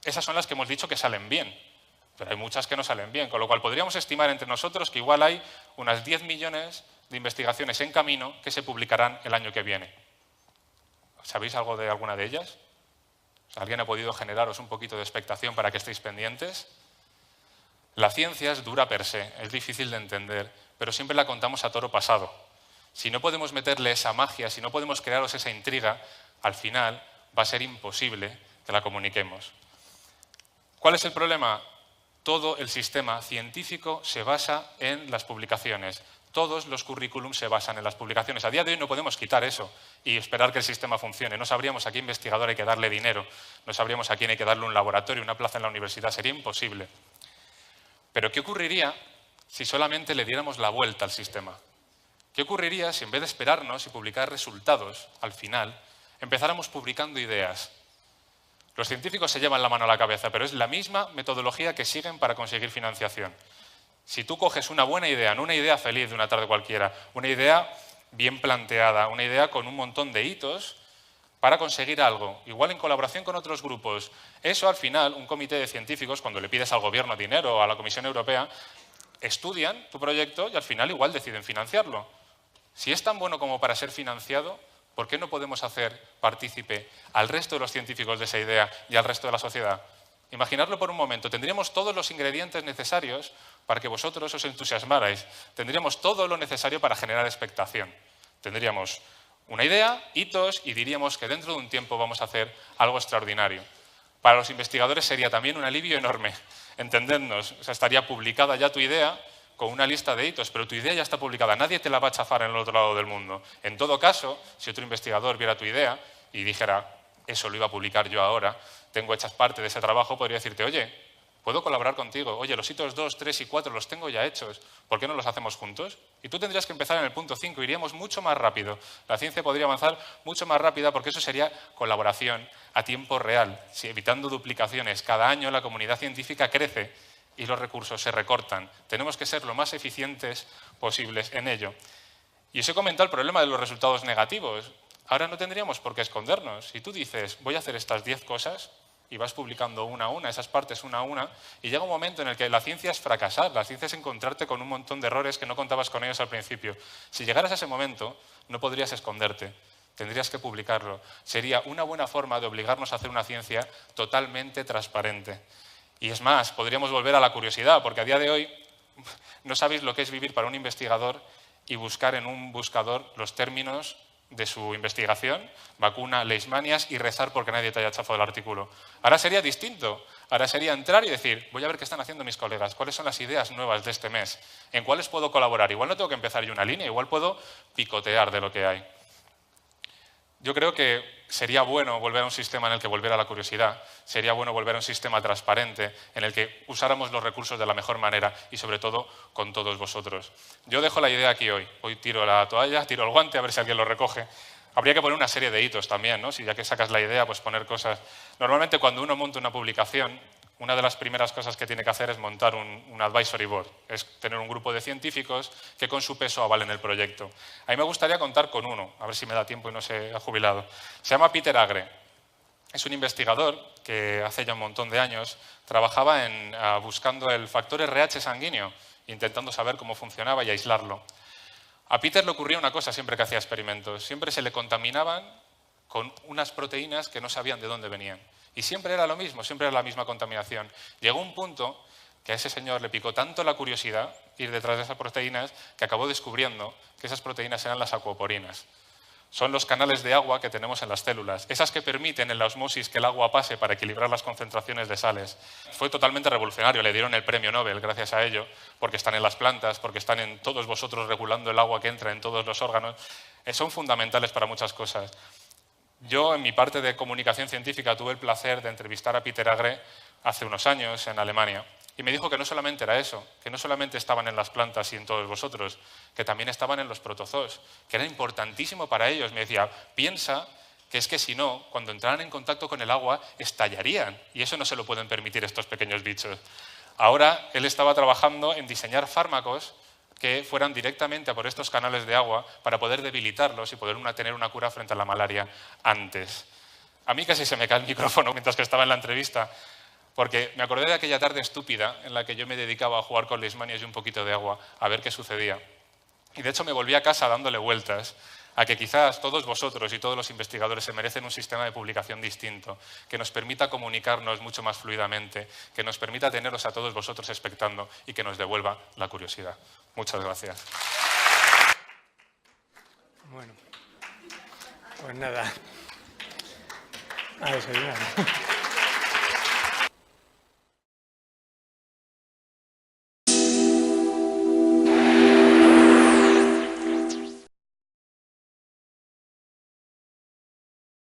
Esas son las que hemos dicho que salen bien, pero hay muchas que no salen bien, con lo cual podríamos estimar entre nosotros que igual hay unas 10 millones de investigaciones en camino que se publicarán el año que viene. ¿Sabéis algo de alguna de ellas? ¿Alguien ha podido generaros un poquito de expectación para que estéis pendientes? La ciencia es dura per se, es difícil de entender, pero siempre la contamos a toro pasado. Si no podemos meterle esa magia, si no podemos crearos esa intriga, al final va a ser imposible que la comuniquemos. ¿Cuál es el problema? Todo el sistema científico se basa en las publicaciones. Todos los currículums se basan en las publicaciones. A día de hoy no podemos quitar eso y esperar que el sistema funcione. No sabríamos a qué investigador hay que darle dinero, no sabríamos a quién hay que darle un laboratorio, una plaza en la universidad. Sería imposible. Pero ¿qué ocurriría si solamente le diéramos la vuelta al sistema? ¿Qué ocurriría si en vez de esperarnos y publicar resultados al final, empezáramos publicando ideas? Los científicos se llevan la mano a la cabeza, pero es la misma metodología que siguen para conseguir financiación. Si tú coges una buena idea, no una idea feliz de una tarde cualquiera, una idea bien planteada, una idea con un montón de hitos para conseguir algo, igual en colaboración con otros grupos, eso al final, un comité de científicos, cuando le pides al gobierno dinero o a la Comisión Europea, estudian tu proyecto y al final igual deciden financiarlo. Si es tan bueno como para ser financiado, ¿por qué no podemos hacer partícipe al resto de los científicos de esa idea y al resto de la sociedad? Imaginadlo por un momento. Tendríamos todos los ingredientes necesarios para que vosotros os entusiasmarais. Tendríamos todo lo necesario para generar expectación. Tendríamos una idea, hitos, y diríamos que dentro de un tiempo vamos a hacer algo extraordinario. Para los investigadores sería también un alivio enorme. Entendednos, o sea, estaría publicada ya tu idea con una lista de hitos, pero tu idea ya está publicada. Nadie te la va a chafar en el otro lado del mundo. En todo caso, si otro investigador viera tu idea y dijera, eso lo iba a publicar yo ahora, tengo hechas parte de ese trabajo, podría decirte, oye, ¿puedo colaborar contigo? Oye, los hitos 2, 3 y 4 los tengo ya hechos, ¿por qué no los hacemos juntos? Y tú tendrías que empezar en el punto 5, iríamos mucho más rápido. La ciencia podría avanzar mucho más rápida porque eso sería colaboración a tiempo real, evitando duplicaciones. Cada año la comunidad científica crece y los recursos se recortan. Tenemos que ser lo más eficientes posibles en ello. Y os he comentado el problema de los resultados negativos. Ahora no tendríamos por qué escondernos. Si tú dices, voy a hacer estas 10 cosas, y vas publicando una a una, esas partes una a una, y llega un momento en el que la ciencia es fracasar, la ciencia es encontrarte con un montón de errores que no contabas con ellos al principio. Si llegaras a ese momento, no podrías esconderte, tendrías que publicarlo. Sería una buena forma de obligarnos a hacer una ciencia totalmente transparente. Y es más, podríamos volver a la curiosidad, porque a día de hoy no sabéis lo que es vivir para un investigador y buscar en un buscador los términos de su investigación, vacuna, leishmanias, y rezar porque nadie te haya chafado el artículo. Ahora sería distinto. Ahora sería entrar y decir, voy a ver qué están haciendo mis colegas, cuáles son las ideas nuevas de este mes, en cuáles puedo colaborar. Igual no tengo que empezar yo una línea, igual puedo picotear de lo que hay. Yo creo que sería bueno volver a un sistema en el que volviera la curiosidad, sería bueno volver a un sistema transparente en el que usáramos los recursos de la mejor manera y sobre todo con todos vosotros. Yo dejo la idea aquí hoy. Hoy tiro la toalla, tiro el guante a ver si alguien lo recoge. Habría que poner una serie de hitos también, ¿no? Si ya que sacas la idea, pues poner cosas. Normalmente cuando uno monta una publicación, una de las primeras cosas que tiene que hacer es montar un advisory board, es tener un grupo de científicos que con su peso avalen el proyecto. A mí me gustaría contar con uno, a ver si me da tiempo y no se ha jubilado. Se llama Peter Agre. Es un investigador que hace ya un montón de años trabajaba buscando el factor RH sanguíneo, intentando saber cómo funcionaba y aislarlo. A Peter le ocurría una cosa siempre que hacía experimentos. Siempre se le contaminaban con unas proteínas que no sabían de dónde venían. Y siempre era lo mismo, siempre era la misma contaminación. Llegó un punto que a ese señor le picó tanto la curiosidad ir detrás de esas proteínas que acabó descubriendo que esas proteínas eran las acuaporinas. Son los canales de agua que tenemos en las células, esas que permiten en la osmosis que el agua pase para equilibrar las concentraciones de sales. Fue totalmente revolucionario, le dieron el premio Nobel gracias a ello, porque están en las plantas, porque están en todos vosotros regulando el agua que entra en todos los órganos. Son fundamentales para muchas cosas. Yo, en mi parte de comunicación científica, tuve el placer de entrevistar a Peter Agre hace unos años en Alemania. Y me dijo que no solamente era eso, que no solamente estaban en las plantas y en todos vosotros, que también estaban en los protozoos, que era importantísimo para ellos. Me decía, piensa que es que si no, cuando entraran en contacto con el agua, estallarían. Y eso no se lo pueden permitir estos pequeños bichos. Ahora, él estaba trabajando en diseñar fármacos que fueran directamente a por estos canales de agua para poder debilitarlos y poder tener una cura frente a la malaria antes. A mí casi se me cae el micrófono mientras que estaba en la entrevista, porque me acordé de aquella tarde estúpida en la que yo me dedicaba a jugar con leishmanias y un poquito de agua, a ver qué sucedía. Y de hecho me volví a casa dándole vueltas a que quizás todos vosotros y todos los investigadores se merecen un sistema de publicación distinto, que nos permita comunicarnos mucho más fluidamente, que nos permita teneros a todos vosotros expectando y que nos devuelva la curiosidad. Muchas gracias. Bueno, pues nada. A desayunar.